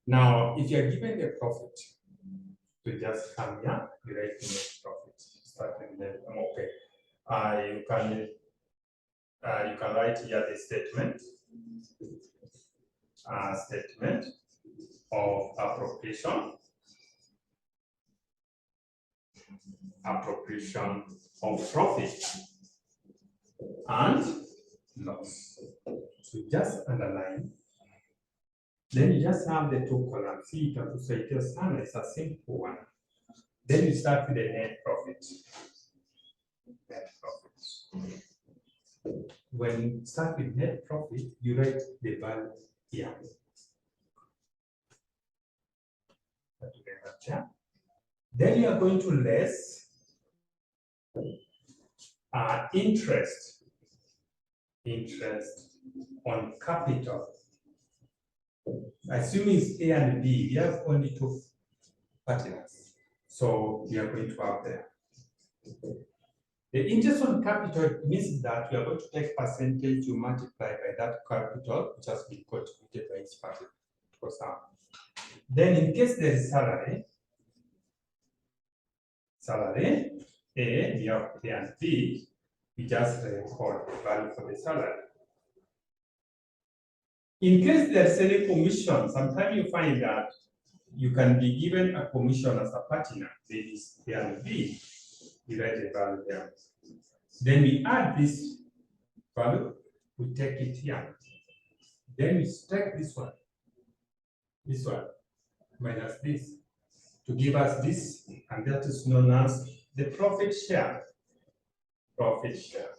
Now, if you're given the profit, you just come here, you write the net profit. Start with net. Okay. You can write here the statement. Statement of appropriation. Appropriation of profit and loss. So just underline. Then you just have the two columns. See, so it is a simple one. Then you start with the net profit. Net profit. When you start with net profit, you write the value here. Then you are going to less interest on capital. Assuming it's A and B, we have only two partners. So we are going to have there. The interest on capital means that we are going to take percentage you multiply by that capital which has been contributed by each party. Then in case there is salary, A, we have A and B, we just record the value for the salary. In case there's any commission, sometimes you find that you can be given a commission as a partner, maybe it's A and B, you write the value there. Then we add this value, we take it here. Then we take this one, minus this, to give us this, and that is known as the profit share. Profit share.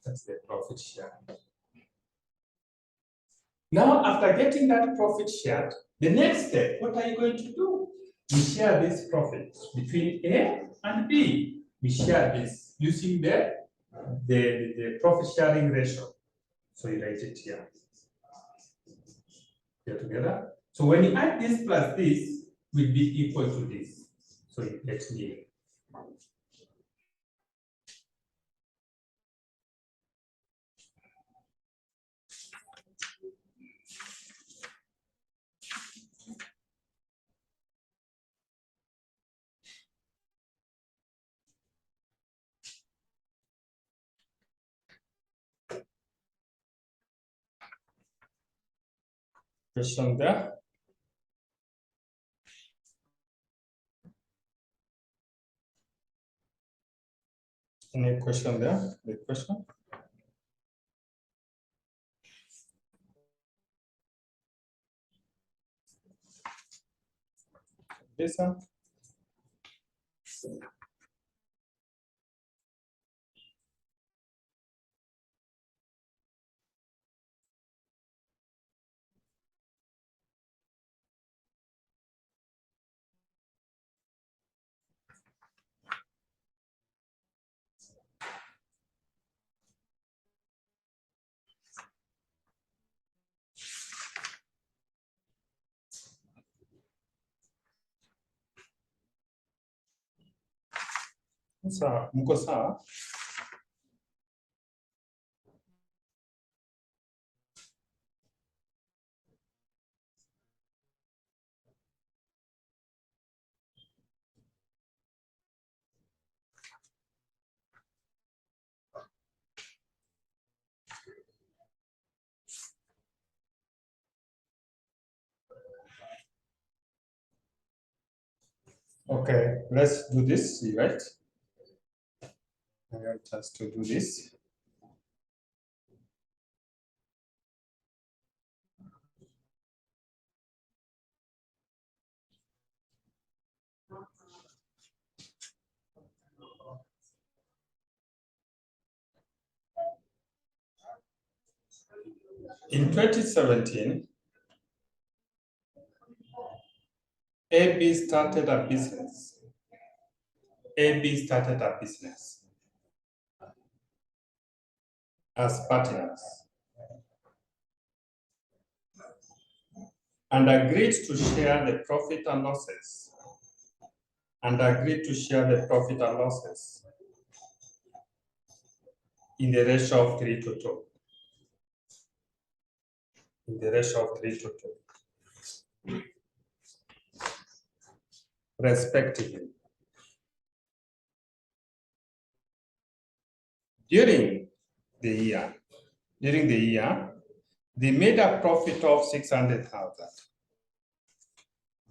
That's the profit share. Now, after getting that profit share, the next step, what are you going to do? We share this profit between A and B. We share this using the profit sharing ratio. So you write it here. Here together. So when you add this plus this, will be equal to this. So it gets nil. Question there? Any question there? The question? This one? Sawa, mko sawa? Okay, let's do this, right? I want us to do this. In 2017, AB started a business. AB started a business as partners and agreed to share the profit and losses. In the ratio of 3:2. Respectively. During the year, they made a profit of 600,000.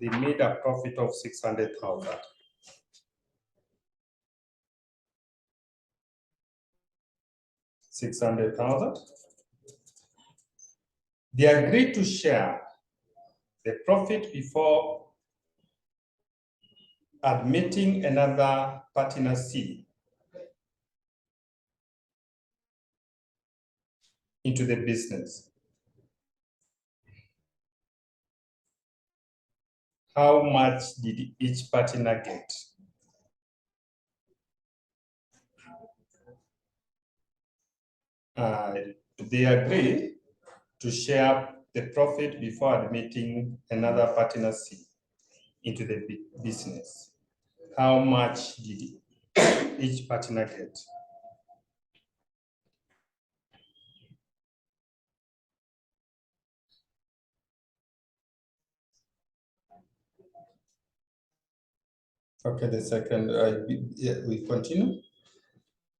They made a profit of 600,000. They agreed to share the profit before admitting another partner C into the business. How much did each partner get? They agree to share the profit before admitting another partner C into the business. How much did each partner get? Okay, the second, we continue.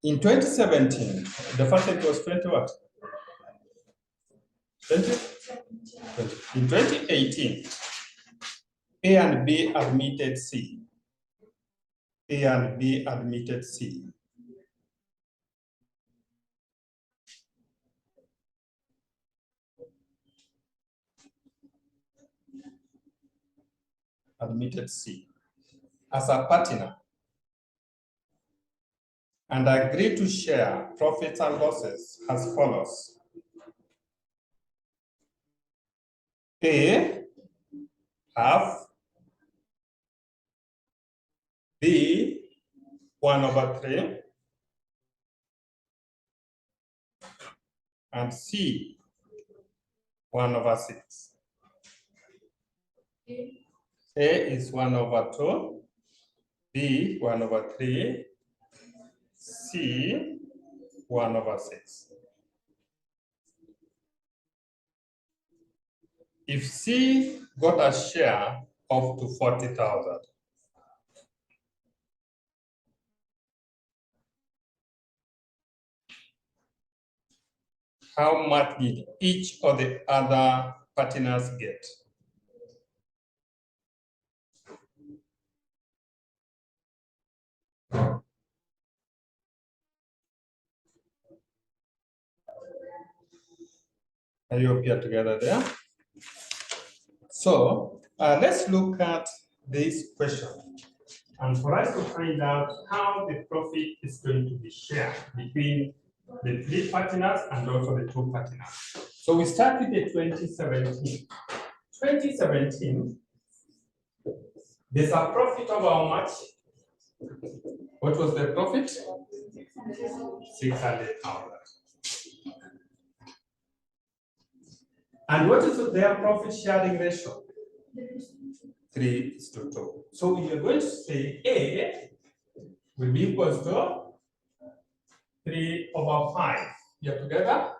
In 2017, the first it was 20 what? 20? In 2018, A and B admitted C. A and B admitted C. Admitted C as a partner and agreed to share profits and losses as follows. A, half, B, 1/3, and C, 1/6. A is 1/2, B 1/3, C 1/6. If C got a share of to 40,000, how much did each of the other partners get? I hope you're together there. So let's look at this question. And for us to find out how the profit is going to be shared between the 3 partners and also the 2 partners. So we start with the 2017. 2017, there's a profit of how much? What was the profit? 600,000. And what is their profit sharing ratio? 3:2. So we are going to say A will be equal to 3/5. You're together?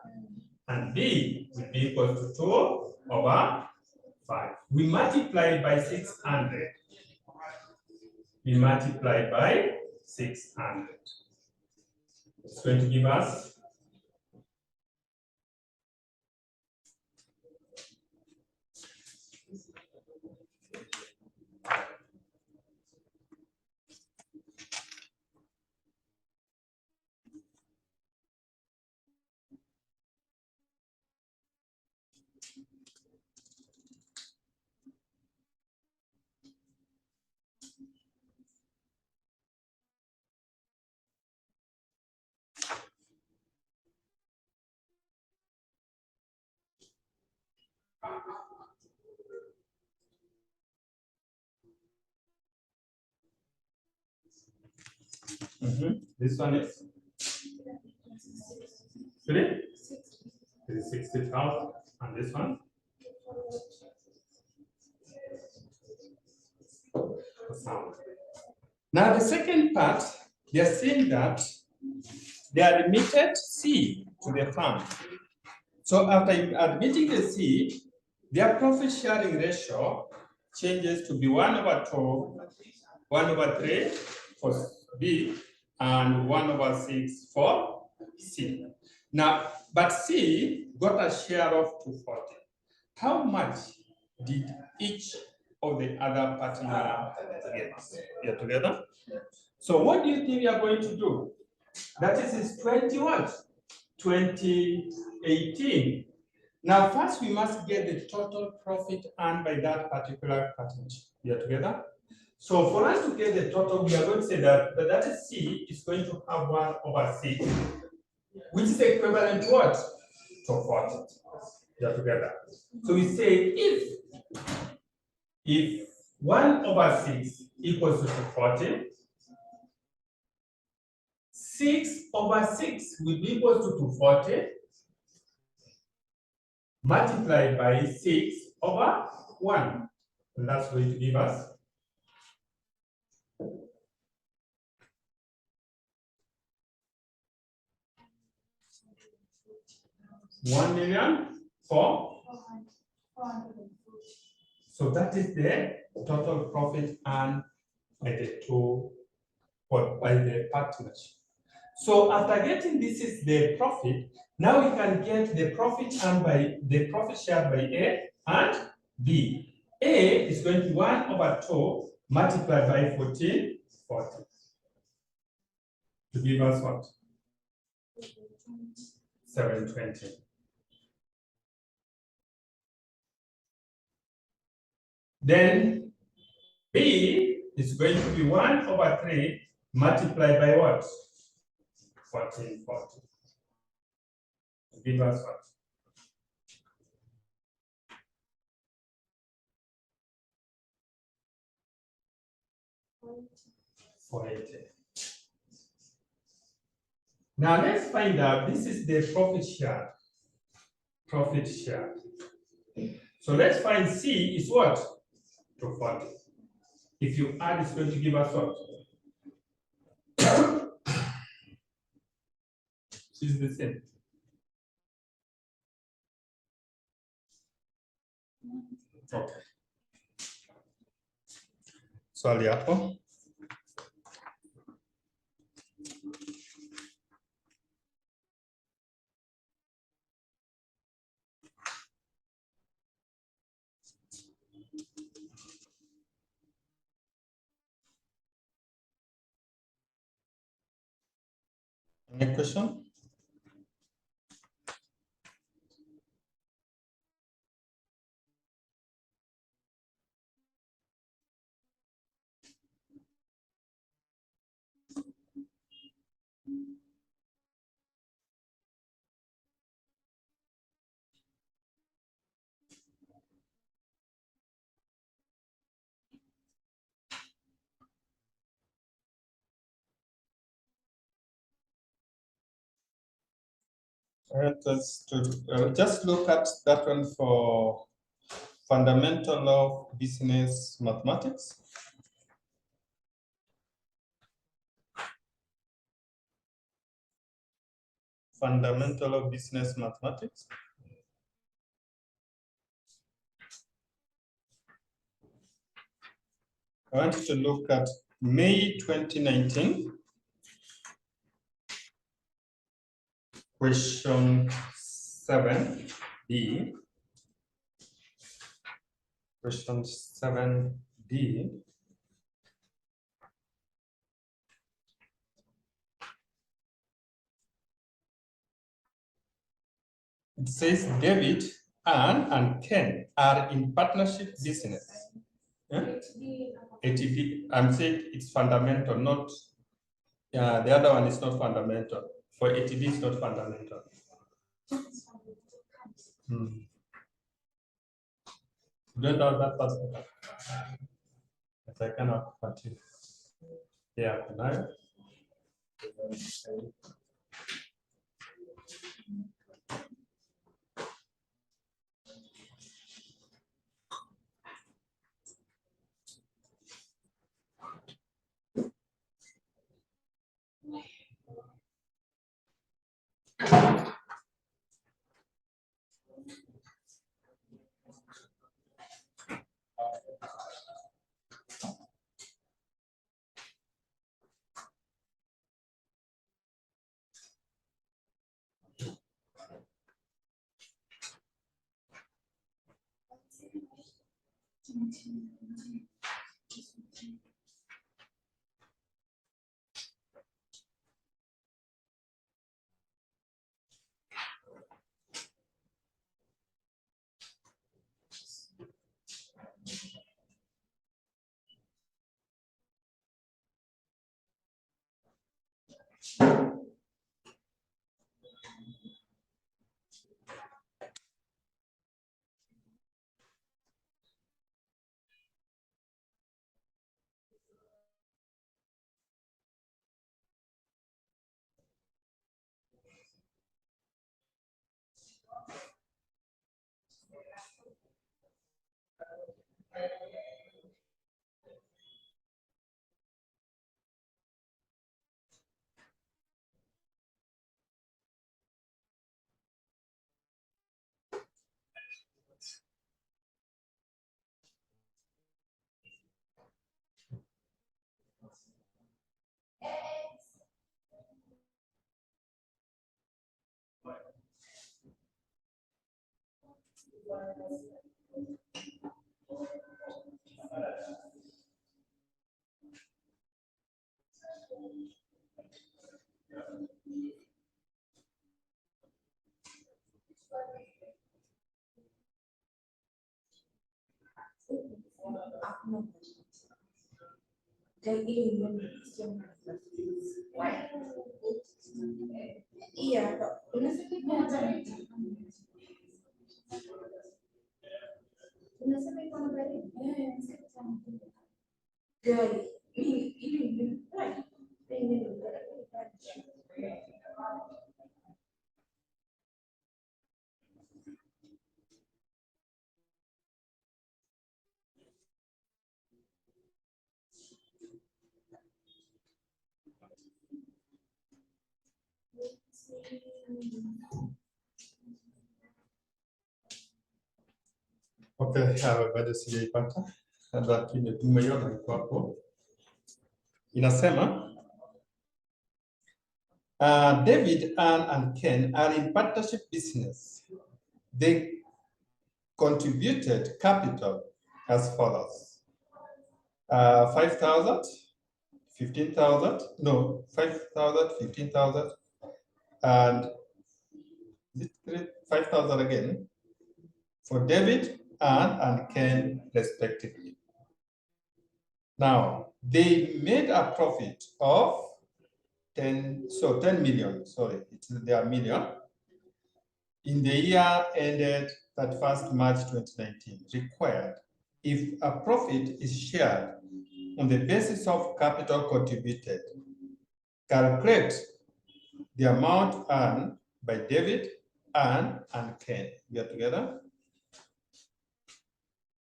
And B will be equal to 2/5. We multiply by 600. We multiply by 600. It's going to give us This one is 360,000, and this one sound. Now the second part, they are saying that they are remitted C to the farm. So after admitting the C, their profit sharing ratio changes to be 1/2, 1/3 for B, and 1/6 for C. Now, but C got a share of 240. How much did each of the other partners get together? So what do you think you are going to do? That is 20 what? 2018. Now, first we must get the total profit earned by that particular partnership. We are together? So for us to get the total, we are going to say that that is C is going to have 1/6, which is equivalent to what? To 40. We are together. So we say if 1/6 equals to 40, 6/6 will be equal to 240 multiplied by 6/1. And that's going to give us 1,440,000. So that is the total profit earned by the partnership. So after getting this is the profit, now we can get the profit earned by the profit shared by A and B. A is going to be 1/2 multiplied by 1440 to give us what? 720. Then B is going to be 1/3 multiplied by what? 1440. To give us what? 480. Now let's find out, this is the profit share. Profit share. So let's find C is what? 240. If you add, it's going to give us what? C is the same. Okay. Swali hapo. Any question? Just look at that one for fundamental of business mathematics. Fundamental of business mathematics. I want you to look at May 2019. Question 7B. Question 7B. It says David, Anne, and Ken are in partnership business. Yeah? ATD, I'm saying it's fundamental, not, the other one is not fundamental. For ATD, it's not fundamental. Don't know that person. But I cannot continue. Yeah, can I? Iya, unasema iko na baridi? Gari. Ili Okay, bado sijaipata, lakini tumeiona iko hapo. Inasema David, Ann, and Ken are in partnership business. They contributed capital as follows: 5,000, 15,000, no, 5,000, 15,000, and 5,000 again for David, Ann, and Ken respectively. Now, they made a profit of 10 million, sorry, it's their million, in the year ended 31st March 2019, required if a profit is shared on the basis of capital contributed, calculate the amount earned by David, Ann, and Ken. We are together?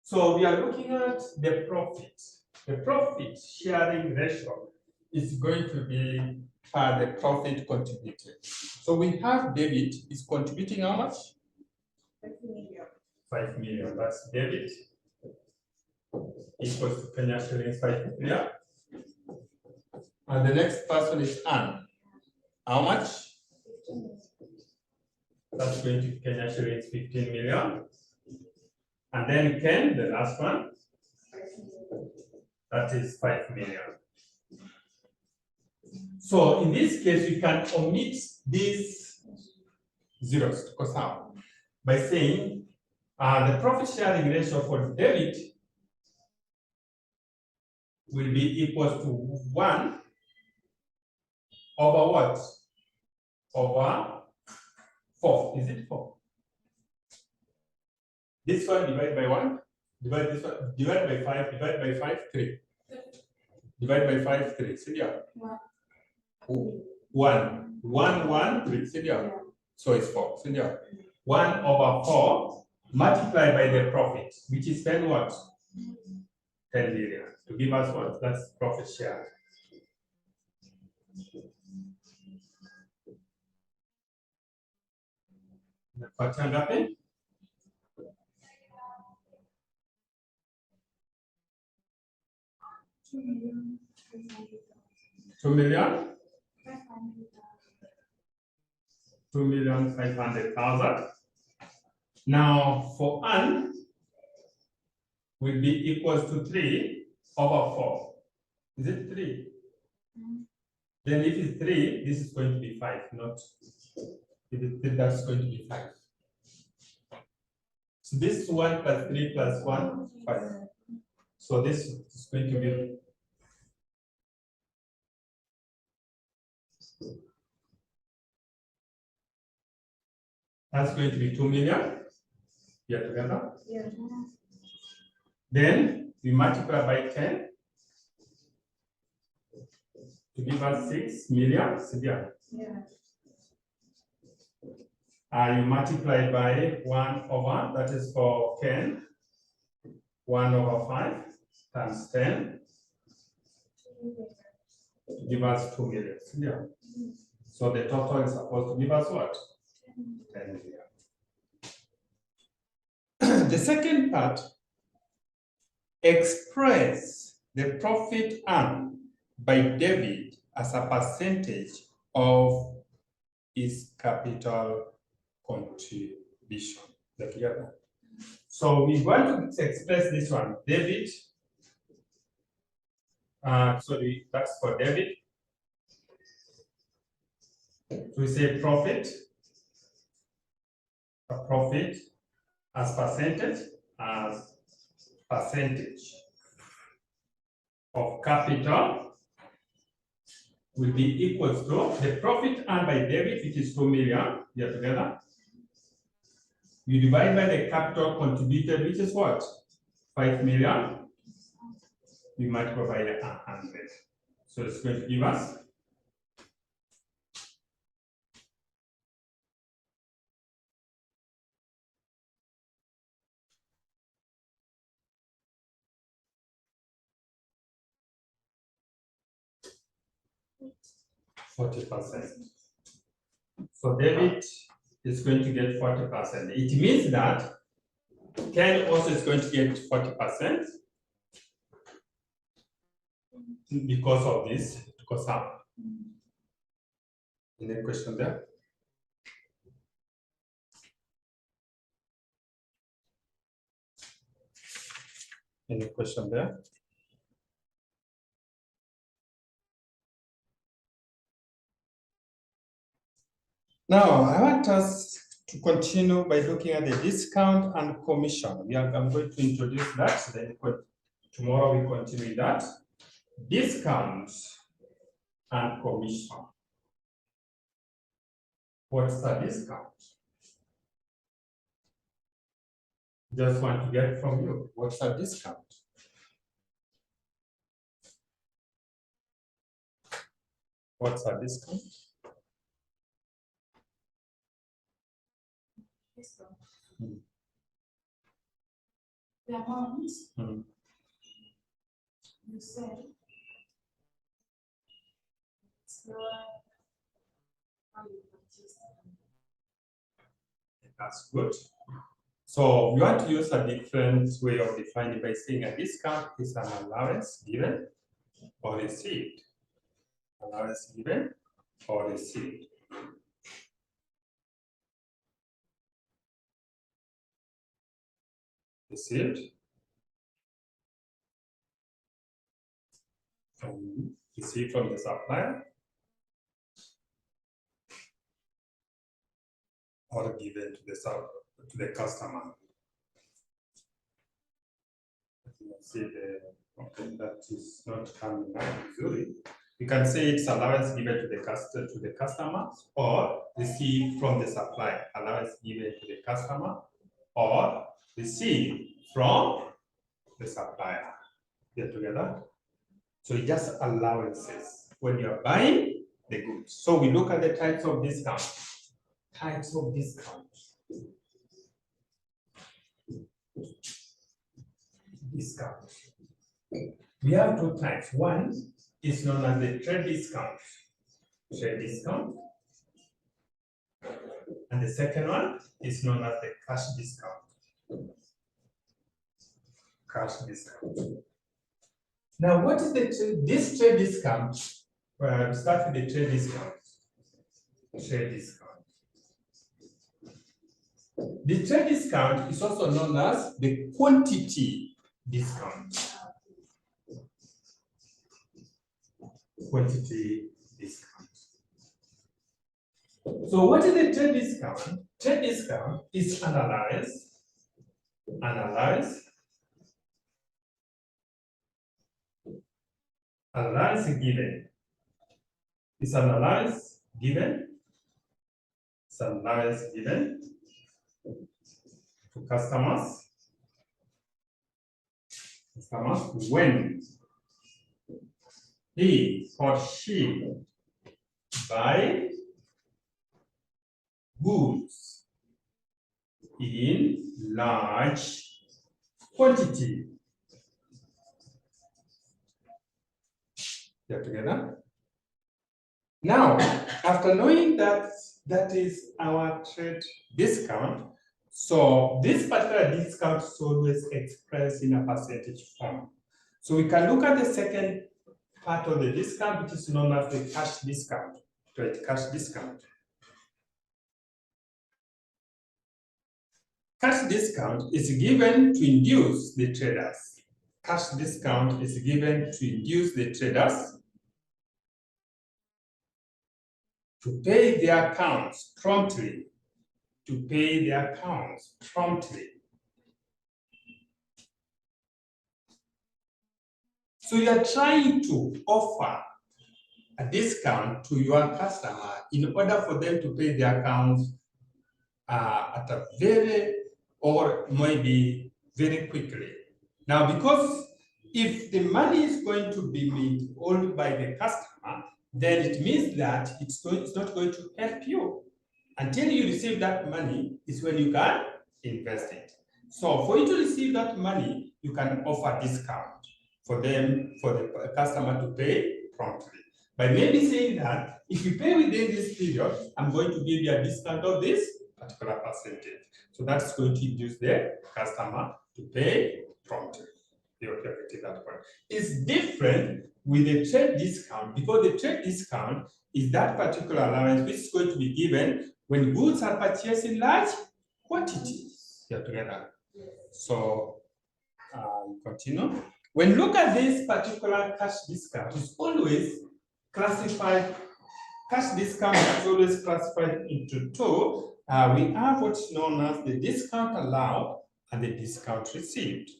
So we are looking at the profit. The profit sharing ratio is going to be the profit contributed. So we have David is contributing how much? 5 million. 5 million. That's David. Equals to Kenya shillings 5 million. And the next person is Ann. How much? 15. That's going to Kenya shillings 15 million. And then Ken, the last one, that is 5 million. So in this case, we can omit these zeros because how? By saying the profit sharing ratio for David will be equal to 1 over what? Over 4. Is it 4? This one divided by 1, divide this one, divide by 5, divide by 5, 3. Divide by 5, 3. See here? 1, 3, so it's 4, 1 over 4 multiplied by the profit, which is then what? 10 million, to give us what? That's profit share. Napata ngapi? 2,500,000. Now for Anne will be equals to 3 over 4. Is it 3? Then if it's 3, this is going to be 5, not if it's 3, that's going to be 5. So this is 1 plus 3 plus 1, 5. So this is going to be that's going to be 2 million. Yeah, together. Yeah. Then we multiply by 10 to give us 6 million. Yeah. You multiply by 1 over, that is for 10, 1 over 5 times 10 to give us 2 million. Yeah. So the total is supposed to give us what? 10 million. The second part, express the profit earned by David as a percentage of his capital contribution. So we want to express this one, David. Sorry, that's for David. So we say profit, a profit as percentage of capital will be equals to the profit earned by David, which is 2 million, here together. You divide by the capital contributed, which is what? 5 million. We multiply by 100. So it's going to give us 40%. So David is going to get 40%. It means that Ken also is going to get 40% because of this, because how? Any question there? Any question there? Now, I want us to continue by looking at the discount and commission. I'm going to introduce that, then tomorrow we continue that. Discounts and commission. What's the discount? Just want to get from you, what's a discount? What's a discount? The amount Hmm. you said it's lower how you purchase them. That's good. So we want to use a different way of defining by saying a discount is an allowance given or received. Allowance given or received. Received. Received from the supplier or given to the customer. See okay, that is not coming out easily. You can say it's allowance given to the customer or received from the supplier. Allowance given to the customer or received from the supplier. Get together? So it's just allowances. When you're buying, the goods. So we look at the types of discount. Types of discount. Discount. We have two types. One is known as the trade discount. Trade discount. And the second one is known as the cash discount. Cash discount. Now, what is this trade discount? Well, start with the trade discount. Trade discount. The trade discount is also known as the quantity discount. Quantity discount. So what is the trade discount? Trade discount is analyzed, given. It's analyzed, given. It's analyzed, given to customers when he or she buy goods in large quantity. They're together. Now, after knowing that that is our trade discount, so this particular discount is always expressed in a percentage form. So we can look at the second part of the discount, which is known as the cash discount. Right, cash discount. Cash discount is given to induce the traders. Cash discount is given to induce the traders to pay their accounts promptly. To pay their accounts promptly. So you are trying to offer a discount to your customer in order for them to pay their accounts at a very, or maybe very quickly. Now, because if the money is going to be made only by the customer, then it means that it's not going to help you. Until you receive that money is when you can invest it. So for you to receive that money, you can offer discount for the customer to pay promptly. By maybe saying that if you pay within this period, I'm going to give you a discount of this particular percentage. So that's going to induce the customer to pay promptly. You have to that point. It's different with the trade discount because the trade discount is that particular allowance which is going to be given when goods are purchased in large quantities. You're together. So continue. When you look at this particular cash discount, it's always classified. Cash discount is always classified into two. We have what's known as the discount allowed and the discount received.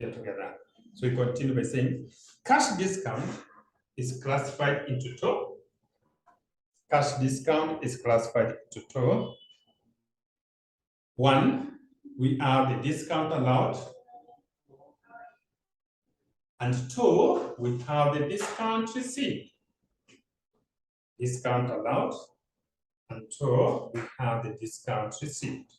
They're together. So we continue by saying cash discount is classified into two. Cash discount is classified into two. One, we have the discount allowed. And two, we have the discount received. Discount allowed. And two, we have the discount received.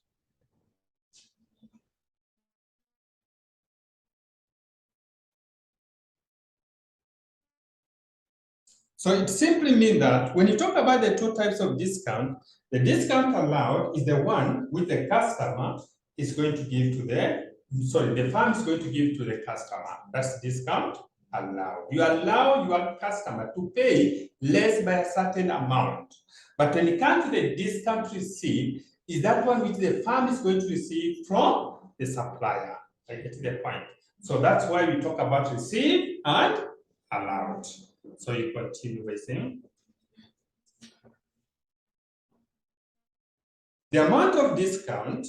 So it simply means that when you talk about the two types of discount, the discount allowed is the one which the customer is going to give to the firm is going to give to the customer. That's discount allowed. You allow your customer to pay less by a certain amount. But when it comes to the discount received, is that one which the firm is going to receive from the supplier. I get to the point. So that's why we talk about received and allowed. So you continue by saying the amount of discount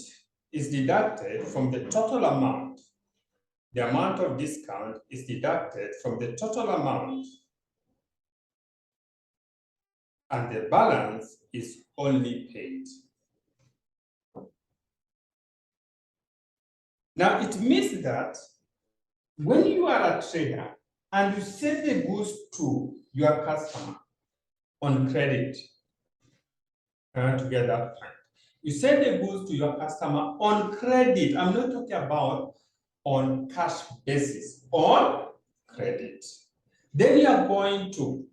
is deducted from the total amount. The amount of discount is deducted from the total amount. And the balance is only paid. Now it means that when you are a trader and you sell the goods to your customer, on credit. To get that point. You send the goods to your customer on credit. I'm not talking about on cash basis, on credit. Then you are going to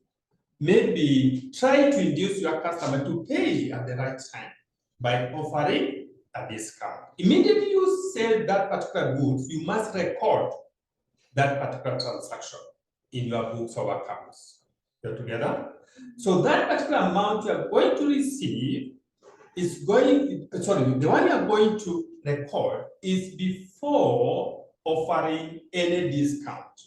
maybe try to induce your customer to pay at the right time by offering a discount. Immediately you sell that particular goods, you must record that particular transaction in your books of accounts. You're together? So that particular amount you are going to receive is going, the one you are going to record is before offering any discount.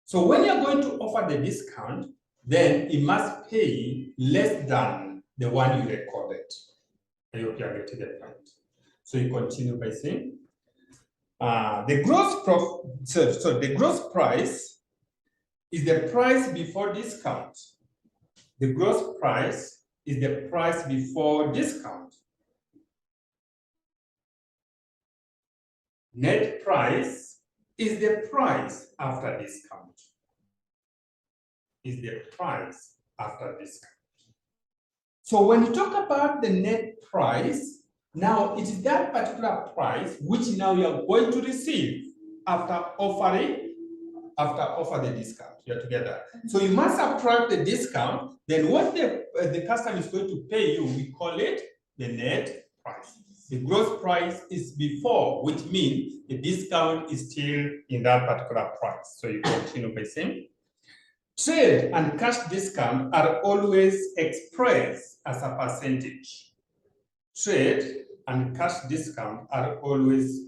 So when you're going to offer the discount, then it must pay less than the one you recorded. I hope you are getting the point. So you continue by saying, the gross price is the price before discount. The gross price is the price before discount. Net price is the price after discount. Is the price after discount. So when you talk about the net price, now it is that particular price which now you are going to receive after offer the discount. You are together. So you must subtract the discount. Then what the customer is going to pay you, we call it the net price. The gross price is before, which means the discount is still in that particular price. So you continue by saying, trade and cash discount are always expressed as a percentage. Trade and cash discount are always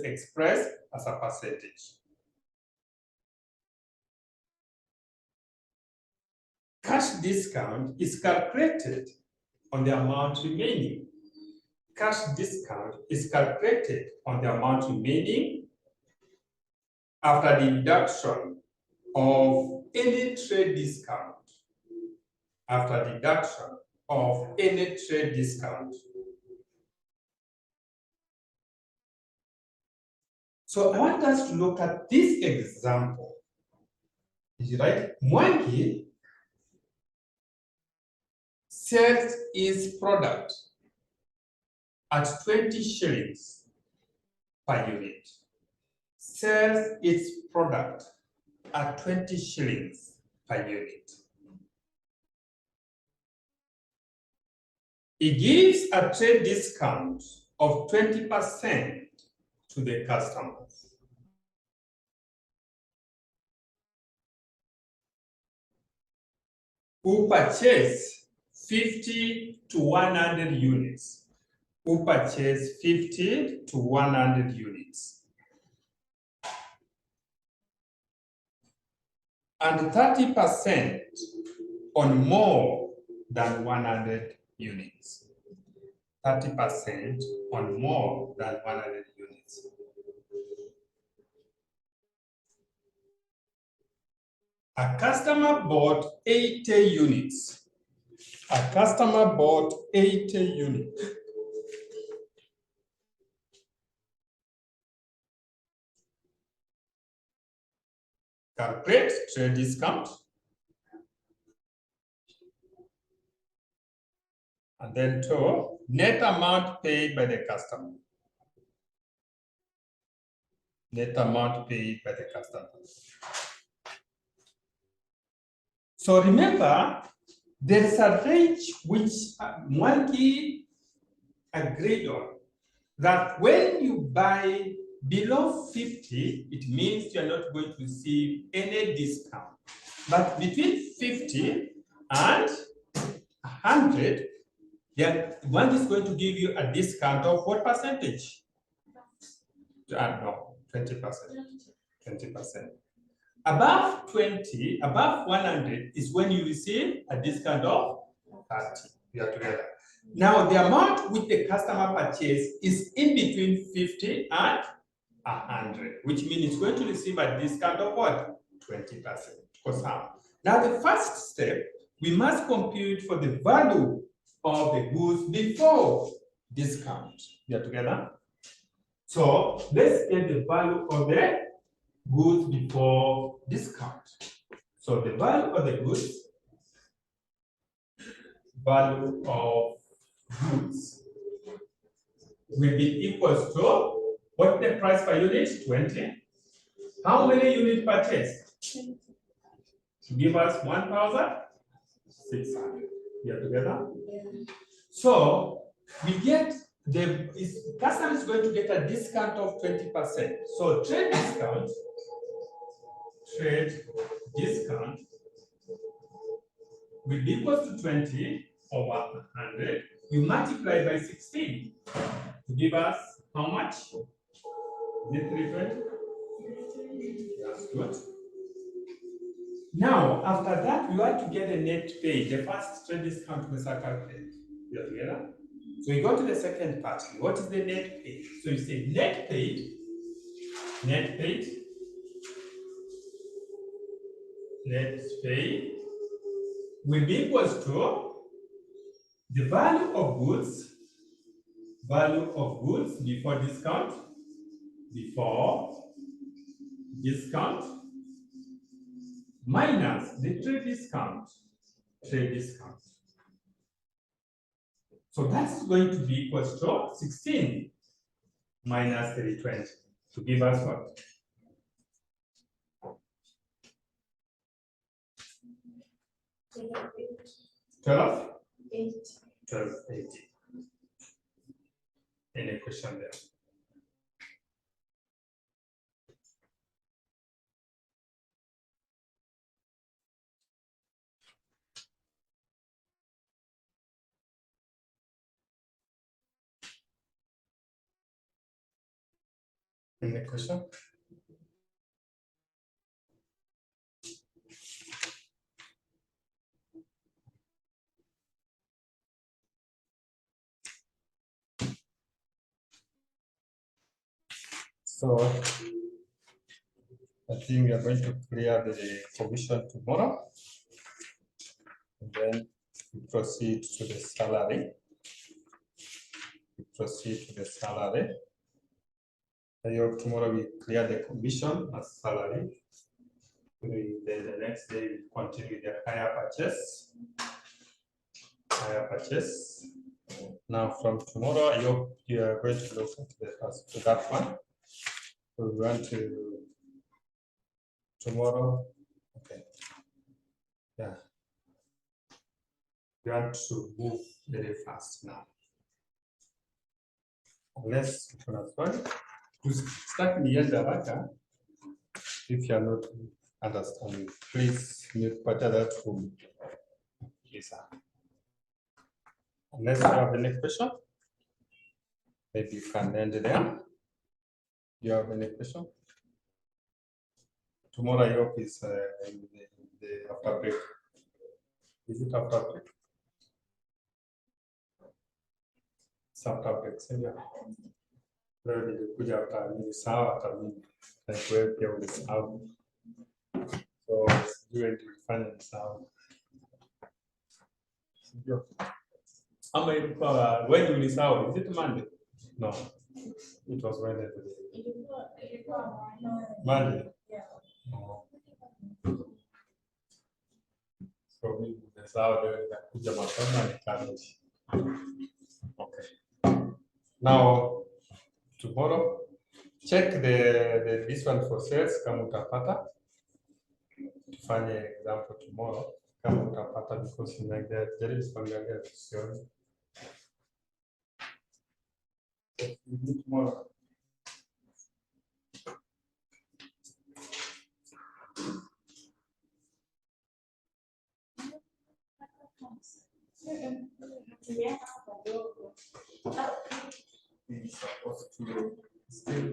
expressed as a percentage. Cash discount is calculated on the amount remaining. Cash discount is calculated on the amount remaining after deduction of any trade discount. After deduction of any trade discount. So I want us to look at this example. Is it right? Mwangi sells his product at 20 shillings per unit. Sells its product at 20 shillings per unit. He gives a trade discount of 20% to the customers. Who purchase 50 to 100 units. Who purchase 50 to 100 units. And 30% on more than 100 units. 30% on more than 100 units. A customer bought 80 units. A customer bought 80 units. Calculate trade discount. And then to net amount paid by the customer. Net amount paid by the customer. So remember, there's a range which Mwangi agreed on, that when you buy below 50, it means you're not going to receive any discount. But between 50 and 100, Mwangi is going to give you a discount of what percentage? No, 20%. 20%. Above 20, above 100 is when you receive a discount of 30. We are together. Now, the amount which the customer purchased is in between 50 and 100, which means it's going to receive a discount of what? 20%. Now, the first step, we must compute for the value of the goods before discount. We are together. So let's get the value of the goods before discount. So the value of the goods, value of goods will be equals to what the price per unit? 20. How many units purchased? To give us 1,600. We are together? So we get customer is going to get a discount of 20%. So trade discount will be equal to 20 over 100. You multiply by 16 to give us how much? Is it 320? That's good. Now, after that, we want to get a net pay. The first trade discount was calculated. You are together? So we go to the second part. What is the net pay? So you say net paid will be equals to the value of goods before discount minus the trade discount. So that's going to be equals to 16 minus 320 to give us what? 1280. Any question there? Any question? So I think we are going to clear the commission tomorrow. And then we proceed to the salary. I hope tomorrow we clear the commission as salary. Then the next day we continue the higher purchase. Now from tomorrow, I hope you are going to look at that one. So we want to tomorrow. Okay. Yeah. We want to move very fast now. Unless to start in the end, if you are not understanding, please mute that room. Lisa. Unless you have any question, maybe you can end there. Do you have any question? Tomorrow I hope is the after break. Is it after break? It's after break. Yeah. So it's doing the final sound. How many when do we sound? Is it Monday? No, it was Wednesday. Monday. Yeah. Oh. So we sound okay. Now tomorrow, check the this one for sales kama utapata. Tufanye example tomorrow kama utapata because you like that jaribu kuangalia tusione. Tomorrow. He's supposed to still